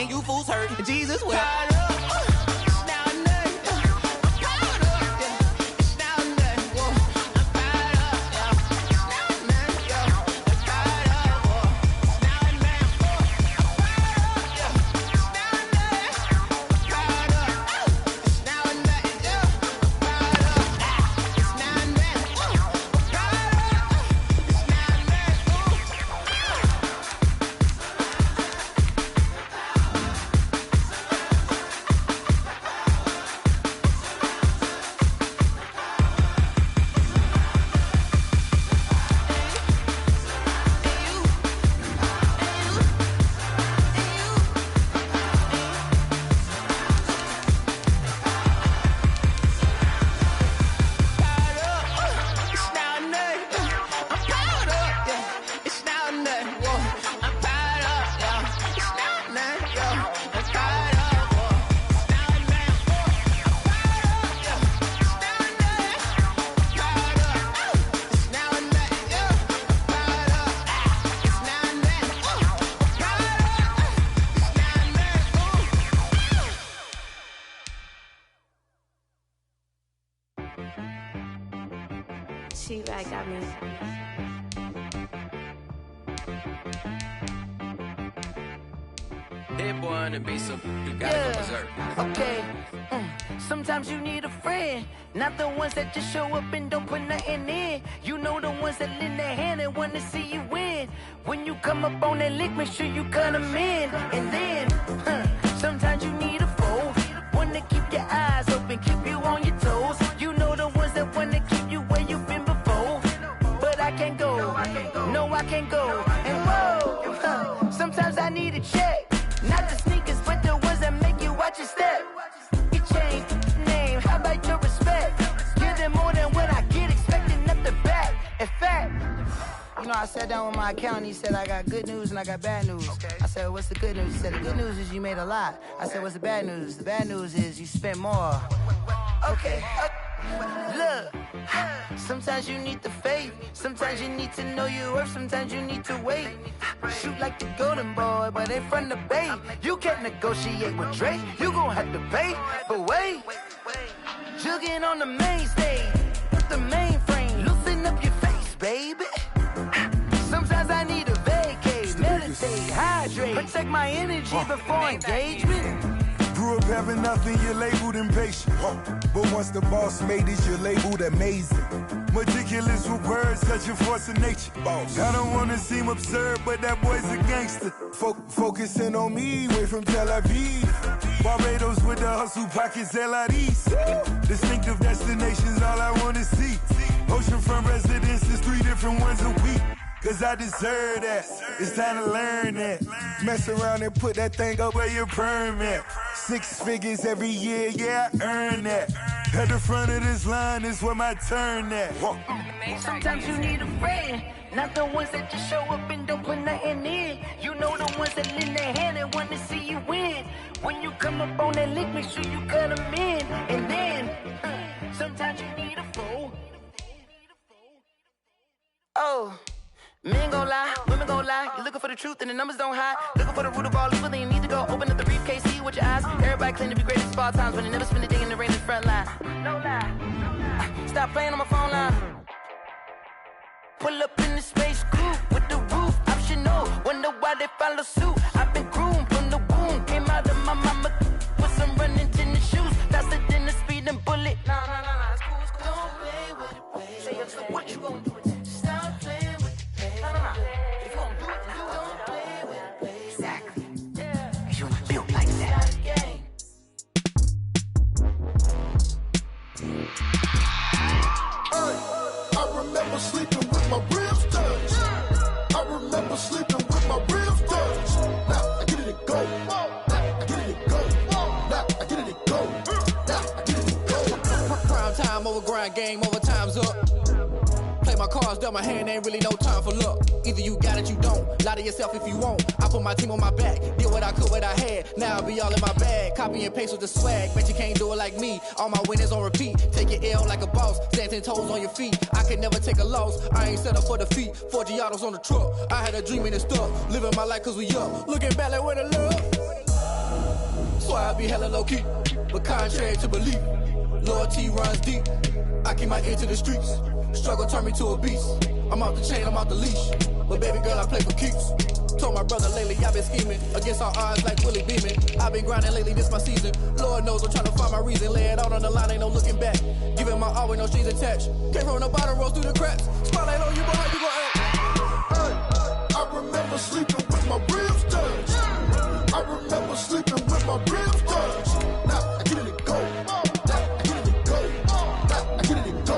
You fools hurt, Jesus will. T-Rag got me. Hit boy on the beat, so you gotta go berserk. Okay. Sometimes you need a friend, not the ones that just show up and don't put nothing in. You know the ones that lend their hand and wanna see you win. When you come up on that lick, make sure you cut them in. And then, sometimes you need a foe, one to keep your eyes open, keep you on your toes. You know the ones that wanna keep you where you've been before. But I can't go, no I can't go. And whoa, sometimes I need a check. Not the sneakers, but the ones that make you watch your step. You change name, how about your respect? Give them more than what I get, expecting up the back. In fact, you know, I sat down with my accountant, he said, I got good news and I got bad news. Okay. I said, what's the good news? He said, the good news is you made a lot. I said, what's the bad news? The bad news is you spent more. Okay. Look, sometimes you need the faith, sometimes you need to know your worth, sometimes you need to wait. Shoot like the golden boy, but they from the bay. You can't negotiate with Drake, you gon' have to pay. But wait, jugging on the main stage, with the mainframe, loosen up your face, baby. Sometimes I need a vacay, meditate, high. hydrate. Protect my energy before engagement. Grew up having nothing, you're labeled impatient. But once the boss made it, you're labeled amazing. Meticulous with words, such a force of nature. I don't wanna seem absurd, but that boy's a gangster. Focusing on me, way from Tel Aviv. Barbados with the hustle pockets, LIDs. Distinctive destinations, all I wanna see. Oceanfront residences, 3 different ones a week. Cause I deserve that, it's time to learn that. Mess around and put that thing up where your permit. 6 figures every year, yeah, I earn that. At the front of this line is where my turn at. Sometimes you need a friend, not the ones that just show up and don't put nothing in. You know the ones that lend their hand and want to see you win. When you come up on that lick, make sure you cut them in. And then, sometimes you need a foe. Oh. Men gon' lie, women gon' lie. You're looking for the truth and the numbers don't hide. Looking for the root of all evil, then you need to go open up the briefcase, see with your eyes. Everybody claim to be great at all times, when they never spend a day in the rain in the front line. No lie. Stop playing on my phone line. Pull up in the space coupe with the roof optional. Wonder why they follow suit. I've been groomed from the womb. Came out of my mama with some running tennis shoes. Faster than the speeding bullet. Nah, it's cool, it's cool. Don't play with it, baby. Say up, so what you gon' do with it? Stop playing with it. If you gon' do it, then don't play with it, baby. Exactly. Yeah. Cause you built like that. I remember sleeping with my ribs touched. I remember sleeping with my ribs touched. Now I get it to go. Now I get it to go. Now I get it to go. Now I get it to go. Prime time over grind game, over time's up. Play my cards, dealt my hand, ain't really no time for luck. Either you got it, you don't. Lie to yourself if you won't. I put my team on my back, did what I could, what I had. Now I'll be all in my bag. Copy and paste with the swag. Bet you can't do it like me. All my winners on repeat. Take your L like a boss. Stand 10 toes on your feet. I can never take a loss. I ain't set up for defeat. 4 Giottos on the truck. I had a dream and it stuck. Living my life cause we up. Looking back like where the love. So I be hella low key. But contrary to belief, loyalty runs deep. I keep my ear to the streets. Struggle turned me to a beast. I'm out the chain, I'm out the leash. But baby girl, I play for keeps. Told my brother lately, I've been scheming against all odds like Willie Beeman. I've been grinding lately, this my season. Lord knows I'm trying to find my reason. Lay it out on the line, ain't no looking back. Giving my all with no strings attached. Came from the bottom, rose through the cracks. Spotlight on you, but how you gon' act? I remember sleeping with my ribs touched. I remember sleeping with my ribs touched. Now I get it to go. Now I get it to go. Now I get it to go.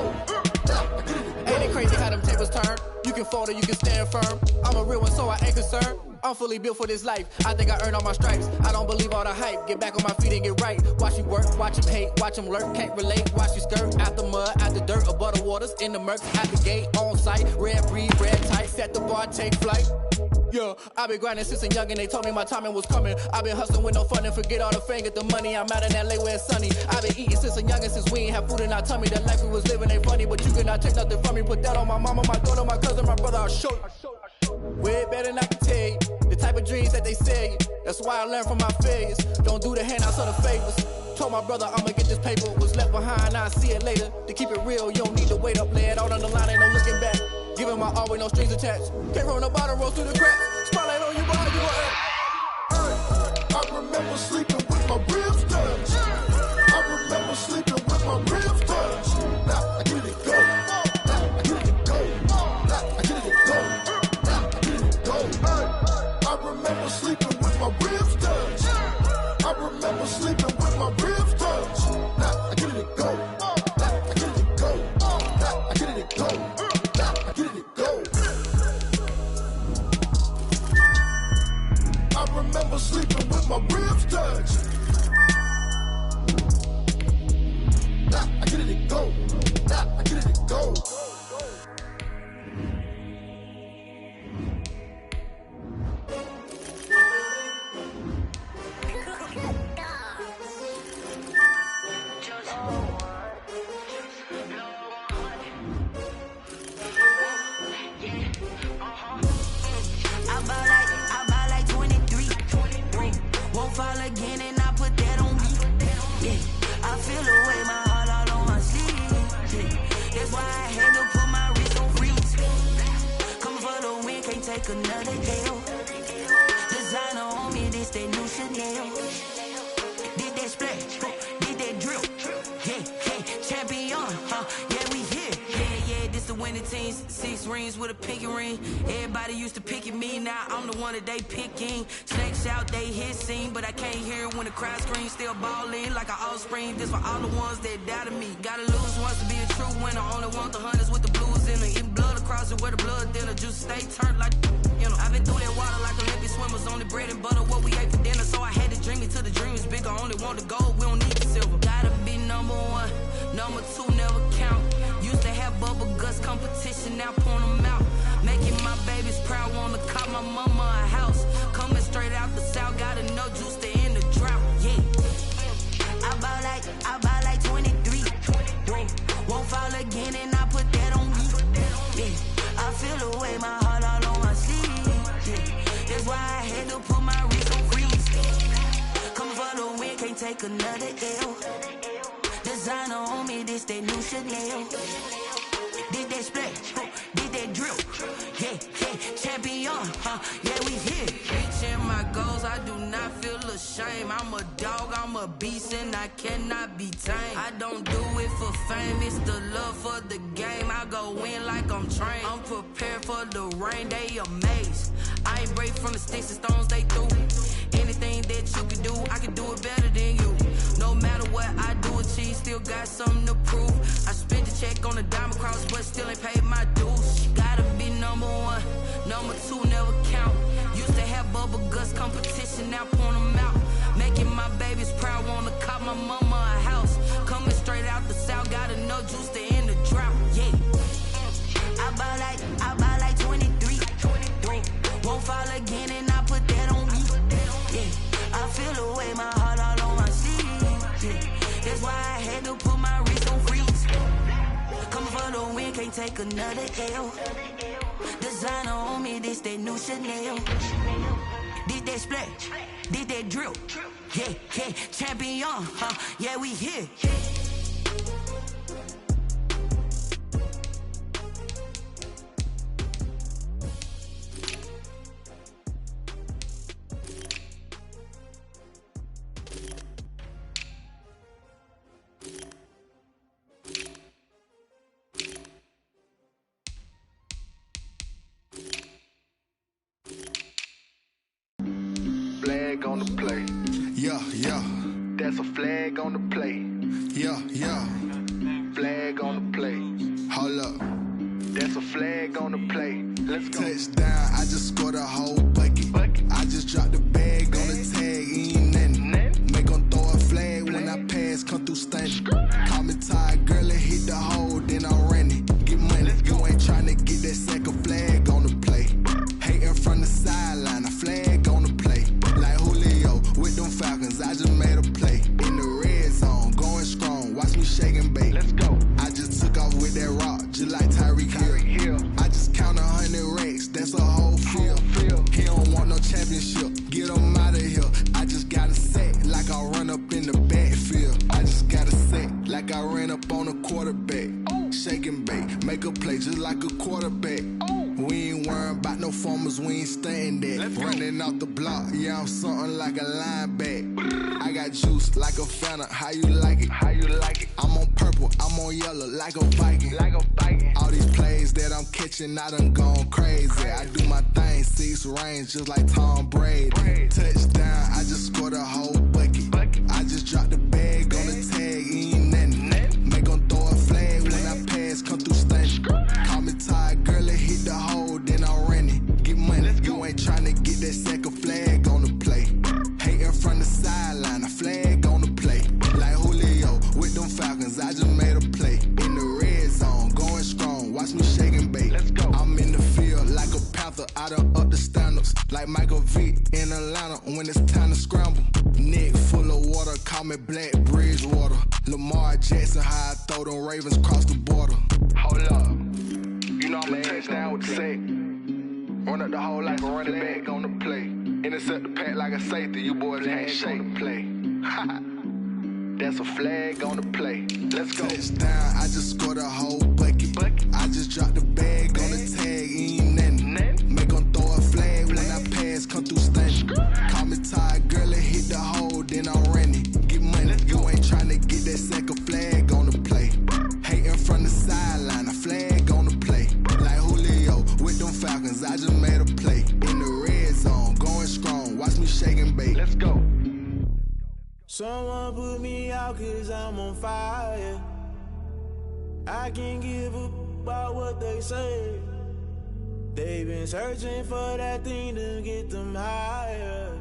Ain't it crazy how them tables turn? You can fold or you can stand firm. I'm a real one, so I ain't concerned. I'm fully built for this life. I think I earned all my stripes. I don't believe all the hype. Get back on my feet and get right. Watch you work, watch him hate, watch him lurk. Can't relate, watch you skirt. Out the mud, out the dirt, above the waters, in the murks, out the gate, on site. Red breed, red tight, set the bar, take flight. Yeah, I've been grinding since a youngin'. They told me my timing was coming. I've been hustling with no fun and forget all the fame, get the money. I'm out in LA where it's sunny. I've been eating since a youngin', since we ain't have food in our tummy. The life we was living ain't funny, but you cannot take nothing from me. Put that on my mama, my daughter, my cousin, my brother, I'll show you. Way better than I can tell you. The type of dreams that they sell you. That's why I learned from my failures. Don't do the handouts or the favors. Told my brother I'ma get this paper. Was left behind, I'll see it later. To keep it real, you don't need to wait up. Lay it out on the line, ain't no looking back. Giving my all with no strings attached. Came from the bottom, rose through the cracks. Spotlight on you, but how you gon' act? I remember sleeping with my ribs touched. I remember sleeping with my ribs touched. Now I get it to go. Now I get it to go. Now I get it to go. Now I get it to go. I remember sleeping with my ribs touched. I remember sleeping with my ribs touched. Now I get it to go. Now I get it to go. Now I get it to go. Now I get it to go. I remember sleeping with my ribs touched. Now I get it to go. Now I get it to go. I buy like 23. Won't fall again and I put that on me. Yeah, I feel the way, my heart all on my sleeve. Yeah, that's why I had to put my wrist on freeze. Come for the win, can't take another day off. Design on me, this that new Chanel. Did that splash, did that drill. Yeah, champion, yeah, we here. Yeah, this the winning team. 6 rings with a pinky ring. Everybody used to picking me, now I'm the one that they picking. Snakes out, they hissing, but I can't hear when the crowd screams. Still balling like an offspring. This for all the ones that doubted me. Gotta lose once to be a true winner. Only want the hunters with the blues in it. Eating blood across it where the blood dinner. Juice stay turned like, you know. I've been through that water like Olympic swimmers. Only bread and butter, what we ate for dinner. So I had to dream it till the dream is bigger. Only want the gold, we don't need the silver. Gotta be number 1, number 2 never count. Used to have bubble guts competition, now point them out. Making my babies proud, wanna cop my mama a house. Coming straight out the south, gotta know juice to end the drought. Yeah, I bought like 23. Won't fall again, and I put that on me. Yeah, I feel the way, my heart all on my sleeve. Yeah, that's why I had to put my wrist on freeze. Coming for the win, can't take another L. Designer on me, this that new Chanel. Did that splash, did that drill. Yeah, champion, yeah, we here. Reaching my goals, I do not feel ashamed. I'm a dog, I'm a beast, and I cannot be tamed. I don't do it for fame, it's the love for the game. I go in like I'm trained. I'm prepared for the rain, they amazed. I ain't break from the sticks and stones they threw. Anything that you can do, I can do it better than you. No matter what I do, achieve, still got something to prove. I spent the check on the diamond cross, but still ain't paid my dues. Gotta be number 1, number 2 never count. Used to have bubble guts competition, now point them out. Making my babies proud, wanna cop my mama a house. Coming straight out the south, gotta know juice to end the drought. Yeah, I bought like 23. Won't fall again, and I put that on me. Yeah, I feel the way, my heart all on my sleeve. Yeah, that's why I had to put my wrist on freeze. Coming for the win, can't take another L. Designer on me, this that new Chanel. Did that splash, did that drill. Yeah, champion, yeah, we here. Flag on the play. Yeah. That's a flag on the play. Yeah. Flag on the play. Hold up. That's a flag on the play. Let's go. Touchdown, I just scored a whole bucket. I just dropped the bag on the tag, ain't nothing. Make them throw a flag when I pass, come through stunning. Call me tired, girl, and hit the hole, then I'm running. Get money, you ain't tryna get that second flag on the play. Hating from the sideline, a flag on the play. Like Julio with them Falcons, I just made a play. In the red zone, going strong, watch me shake and bake. Let's go. I just took off with that rock, just like Tyreek Hill. I just count 100 racks, that's a whole field. He don't want no championship, get him out of here. I just got a set, like I run up in the backfield. I just got a set, like I ran up on a quarterback. Shake and bake, make a play just like a quarterback. We ain't worrying about no formers, we ain't staying there. Running off the block, yeah, I'm something like a linebacker. I got juice like a Fanta, how you like it? I'm on purple, I'm on yellow, like a Viking. All these plays that I'm catching, I done gone crazy. I do my thing, 6 range, just like Tom Brady. Touchdown, I just scored a whole bucket. I just dropped the bag on the tag, ain't nothing. Make them throw a flag when I pass, come through stunning. Call me tired, girl, and hit the hole, then I'm running. Get money, you ain't tryna get that second flag on the play. Hating from the sideline, a flag on the play. Like Julio with them Falcons, I just made a play. In the red zone, going strong, watch me shake and bake. I'm in the field like a Panther, I done up the standards. Like Michael Vick in Atlanta when it's time to scramble. Neck full of water, call me Black Bridgewater. Lamar Jackson, how I throw them Ravens cross the border. Hold up, you know I'm a touchdown with the sack. Run up the hole like a running back on the play. Intercept the pack like a safety, you boys can't shake the play. That's a flag on the play. Let's go. Touchdown, I just scored a whole bucket. I just dropped the bag on the tag, ain't nothing. Make them throw a flag when I pass, come through stunning. Call me just made a play in the red zone, going strong. Watch me shake and bake. Let's go. Someone put me out 'cause I'm on fire. I can't give up about what they say. They've been searching for that thing to get them higher.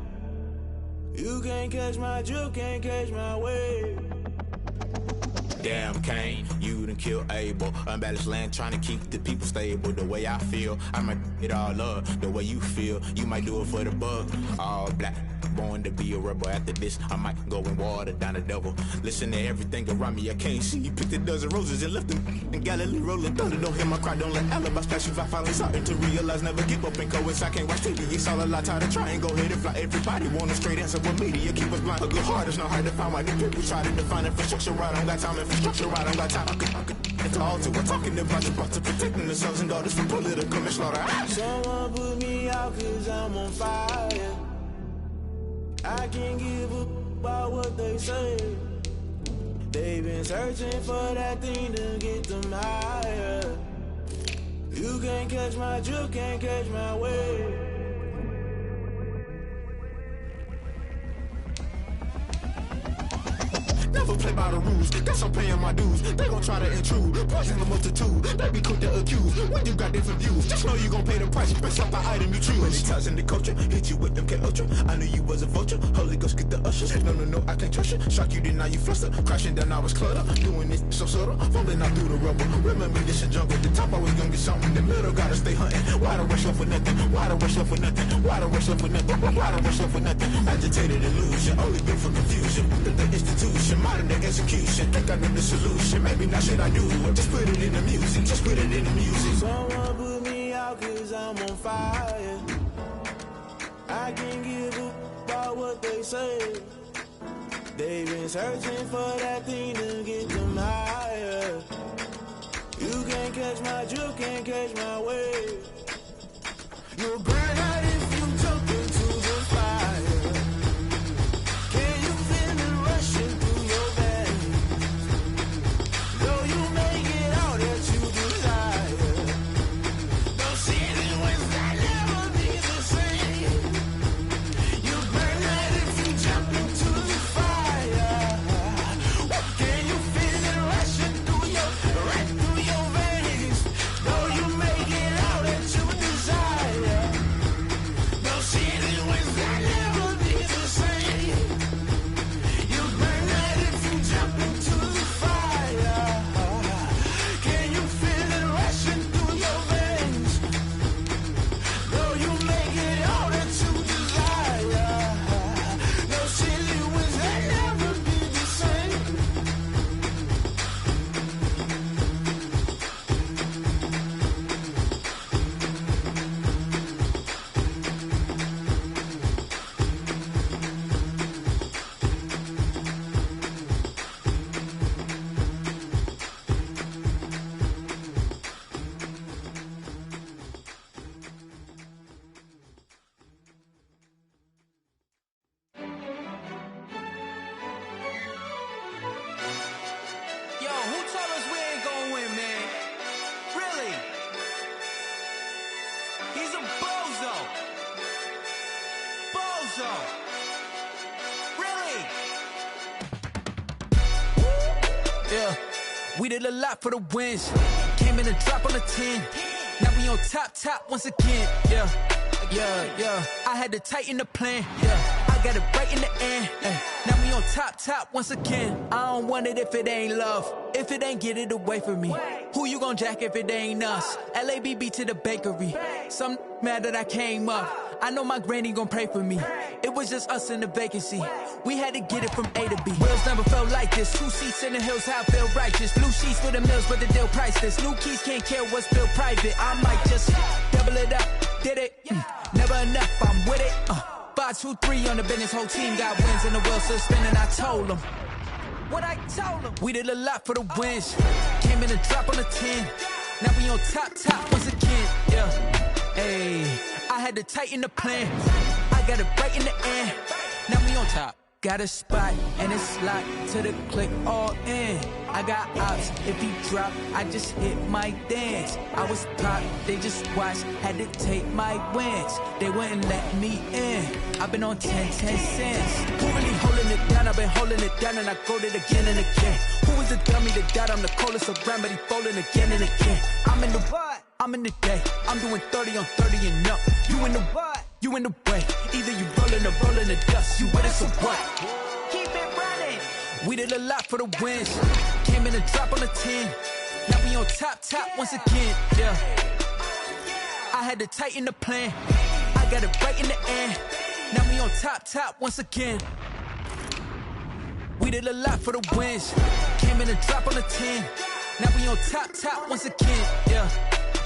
You can't catch my drift, can't catch my wave. Damn, Kane, you done killed Abel. Unbalanced land, trying to keep the people stable. The way I feel, I might it all up. The way you feel, you might do it for the buck. All black, born to be a rebel. After this, I might go and water down the devil. Listen to everything around me, I can't see. You picked a dozen roses and left them in Galilee rolling thunder. Don't hear my cry, don't let alibis flash. If I finally starting to realize, never give up and coincide. Can't watch TV, it's all a lot. Tired of trying, go ahead and fly. Everybody want a straight answer, but media keep us blind. A good heart is not hard to find. Why the people try to define infrastructure right? I don't got time, infrastructure right, I don't got time. It's all to we're talking about to protecting the sons and daughters from political manslaughter. Someone put me out 'cause I'm on fire. I can't give up about what they say. They've been searching for that thing to get them higher. You can't catch my drift, can't catch my wave. Never play by the rules, guess I'm paying my dues. They gon' try to intrude, poison the multitude. They be quick to accuse when you got different views. Just know you gon' pay the price based off the item you choose. Many times in the culture, hit you with them K Ultra. I knew you was a vulture, Holy Ghost get the ushers. No, I can't trust you. Shock you, then now you fluster. Crashing down, I was cluttered. Doing this so subtle, falling out through the rubble. Remember this in jungle, the top I was gonna get something. The middle gotta stay hunting. Why the rush left for nothing? Why the rush left for nothing? Why the rush left for nothing? Why the rush left for nothing? Agitated illusion, only built for confusion. The institution, modern day execution. Think I know the solution. Maybe not shit I do. Just put it in the music. Just put it in the music. Someone put me out 'cause I'm on fire. I can't give up about what they say. They've been searching for that thing to get them higher. You can't catch my drift, can't catch my wave. You'll burn out if you jump into the fire. Can you feel it rushing through your veins? Though you make it all that you desire. Don't see it when I never be the same. You burn out if you jump into the fire. Can you feel it rushing through your veins? Though you make it all that you desire. Don't see it when I never be the same. You burn out if you jump into the fire. Can you feel it rushing through your veins? Though you make it all that you desire. No silly wins that never be the same. Yo, who told us we ain't gonna win, man? Really? He's a bozo. Bozo. Really? Yeah, we did a lot for the wins. Came in a drop on the 10. Now we on top once again. Yeah. I had to tighten the plan. Yeah, I got it right in the end. Now we on top once again. I don't want it if it ain't love. If it ain't, get it away from me. Who you gon' jack if it ain't us? LABB to the bakery. Some mad that I came up. I know my granny gon' pray for me. It was just us in the vacancy. We had to get it from A to B. Wheels never felt like this. 2 seats in the hills, how I feel righteous. Blue sheets for the mills, but the deal priceless. New keys can't care what's built private. I might just double it up. Did it? Never enough, I'm with it. 5, 2, 3 on the business. Whole team got wins and the wheels still spinning. I told them what I told them. We did a lot for the wins. Came in a drop on the 10. Now we on top once again. Yeah. Hey, I had to tighten the plan. I got it right in the end. Now we on top. Got a spot and it's locked to the click all in. I got ops, if he drop, I just hit my dance. I was pop, they just watched, had to take my wins. They wouldn't let me in. I've been on 10 cents. Who really holding it down? I've been holding it down and I go it again and again. Who is the dummy that doubt I'm the coldest around, but he folding again and again. I'm in the what? I'm in the day. I'm doing 30 on 30 and up. You in the what? You in the way. Either you rolling or rolling the dust. You with us or what? Keep it running. We did a lot for the wins. Came in and drop on the 10. Now we on top once again. Yeah. I had to tighten the plan. I got it right in the end. Now we on top once again. We did a lot for the wins. Came in and drop on the 10. Now we on top once again. Yeah.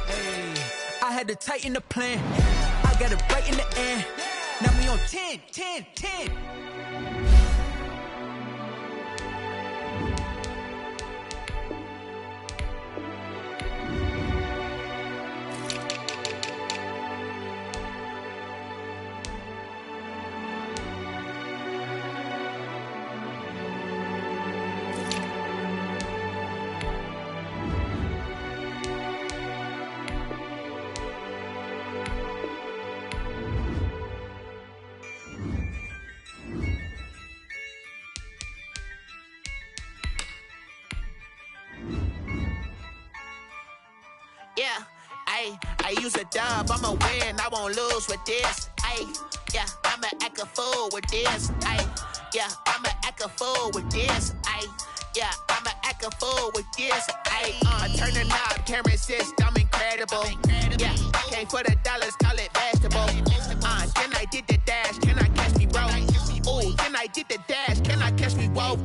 Hey. I had to tighten the plan. I got it right in the end. Now we on 10. Yeah, I use a dub, I'ma win, I won't lose with this. Yeah, I'ma act a fool with this. Yeah, I'ma act a fool with this. Yeah, I'ma act a fool with this. I turn the knob, can't resist, I'm incredible. Yeah, came for the dollars, call it vegetable. Then I did the dash, can I catch me, bro? Ooh, then I did the dash, can I catch me, whoa?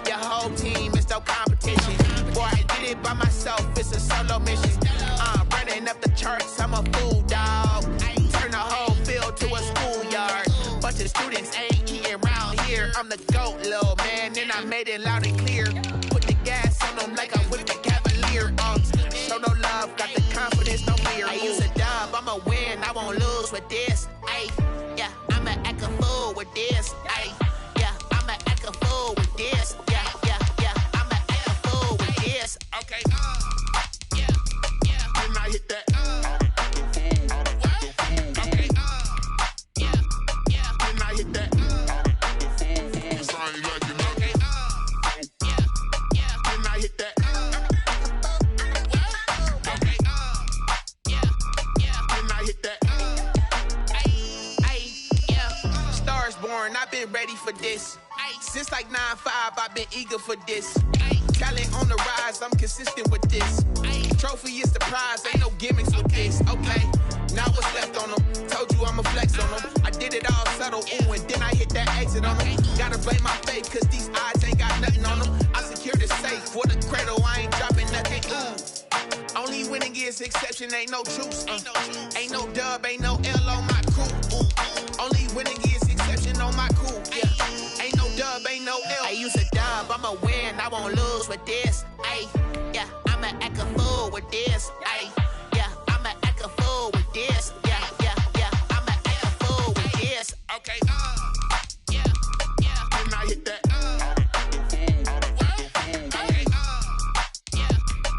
Your whole team is no competition. Boy, I did it by myself, it's a solo mission. Running up the charts, I'm a fool, dog. Turn the whole field to a schoolyard. Bunch of students ain't eating round here. I'm the GOAT, little man, and I made it loud and clear. Put the gas on them like I'm with the Cavalier. Show no love, got the confidence, no fear. I use a dub, I'ma win, I won't lose with this. Yeah, I'ma act a fool with this. Yeah, I'ma act a fool with this. Yeah, I'ma act a fool with this. Okay, yeah, then I hit that. Okay, yeah, then I hit that. Sorry, like you know. Okay, yeah, then I hit that. Okay, yeah, then I hit that. Yeah, Stars born, I've been ready for this. Since like 9-5, I've been eager for this. Talent on the rise, I'm consistent with this. Trophy is the prize, ain't no gimmicks with this. Okay, now what's left on them? Told you I'ma flex on them. I did it all subtle, ooh, and then I hit that exit on them. Gotta blame my faith, cause these odds ain't got nothing on them. I secured the safe for the cradle, I ain't dropping nothing, ooh. Only winning is exception, ain't no truce. Ain't no dub, ain't no L on my crew. Only winning is exception on my crew, yeah. Ain't no dub, ain't no L. I use a dub, I'ma win, I won't lose with this. Yeah, I'ma act a fool with this. Yeah, I'ma act a fool with this. Yeah, I'ma act a fool with this. Okay, yeah, then I hit that. Okay,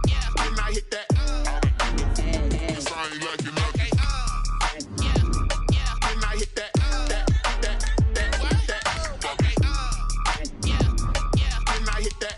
yeah, then I hit that. Sorry, like you know. Okay, yeah, then I hit that. Okay, yeah, then I hit that.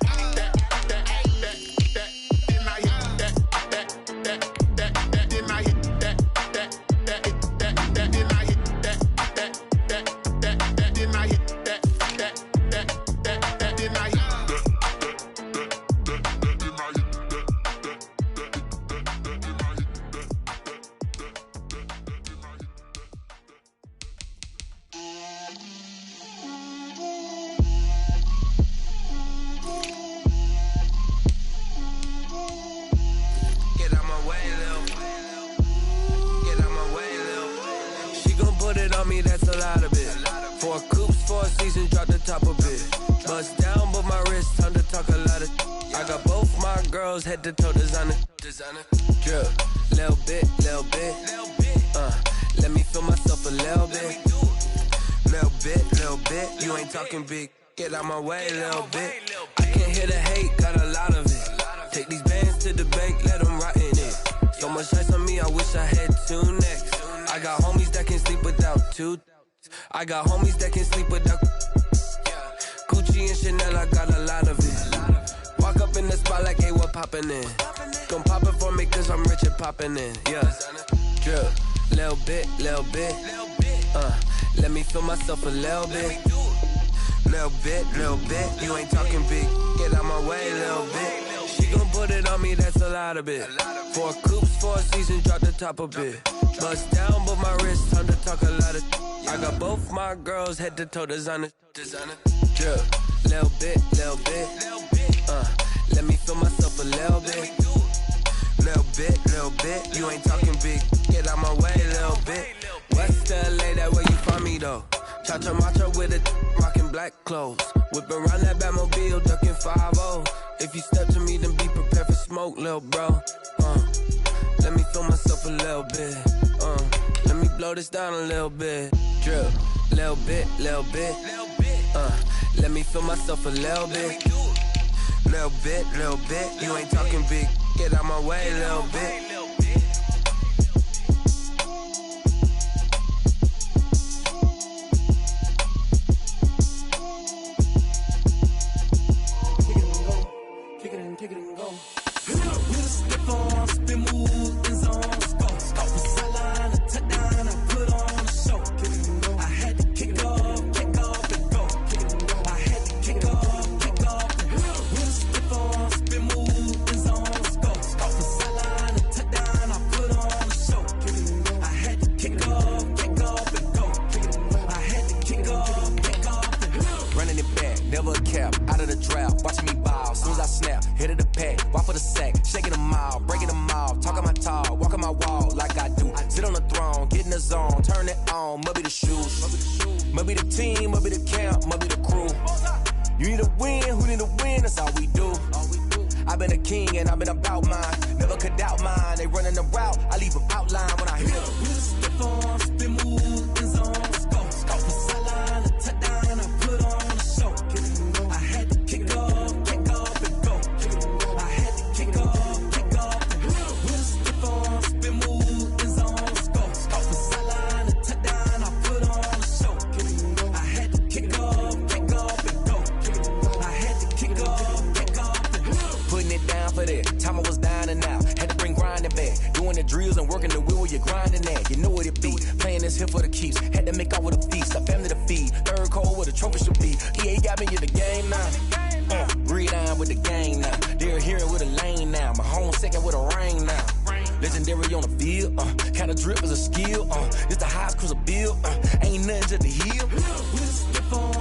Head to toe designer. Drip, little bit. Let me feel myself a little bit. You ain't talking big. Get out my way, little bit. I can't hear the hate, got a lot of it. Take these bands to the bank, let them rot in it. So much ice on me, I wish I had two necks. I got homies that can sleep without two. I got homies that can sleep without Gucci and Chanel, I got a lot of it. Walk up in the spot like, hey, what poppin' in? Gon' pop it for me cause I'm rich and poppin' in. Yeah, drip, little bit. Let me feel myself a little bit. Little bit, you ain't talking big. Get out my way, little bit. She gon' put it on me, that's a lot of it. 4 coops, 4 seasons, drop the top a bit. Bust down, but my wrist, time to talk a lot of. I got both my girls head to toe designer. Drip, little bit. Let me feel myself a little bit. Little bit, you ain't talking big. Get out my way, little bit. West LA, that where you find me though. Cha-cha macho with it, rockin' black clothes. Whip around that Batmobile, ducking 5-0. If you step to me, then be prepared for smoke, little bro. Let me feel myself a little bit. Let me blow this down a little bit. Drip, little bit. Let me feel myself a little bit. Little bit. You ain't talking big. Get out my way, little bit. Kick it and go. With a slip on, spin move, in zone, scope. From sideline to touchdown, I put on a show. I had to kick off and go. I had to kick off and go. With a slip on, spin move, in zone, scope. From sideline to touchdown, I put on a show. I had to kick off and go. I had to kick off and go. Running it back, never a cap, out of the draft, watching me ball. Soon as I snap, hit of the pack, walk for the sack, shaking them all, breaking them all, talking my talk, walking my wall like I do. Sit on the throne, get in the zone, turn it on, must be the shoes, must be the team, must be the camp, must be the crew. You need a win, who need a win, that's all we do. I've been a king and I've been about mine, never could doubt mine. They running the route, I leave them outline when I hit them. With a slip on, spin move, in zone, scope. From sideline to touchdown, I put on a show. I had to kick off and go. I had to kick off and go. With a slip on, spin move, in zone, scope. From sideline to touchdown, I put on a show. I had to kick off and go. I had to kick off and go. Putting it down for that, time I was down and out. Had to bring grinding back, doing the drills and working the wheel where you're grinding at. You know what it be, playing this here for the keeps. Had to make out with a feast, a family to feed. Third cold where the trophy should be. EA got me in the game now. Read on with the game now. They're here with a lane now. My home second with a ring now. Legendary on the field, kind of drip is a skill. It's the highest cruiser bill, ain't nothing to the heel. With a slip on,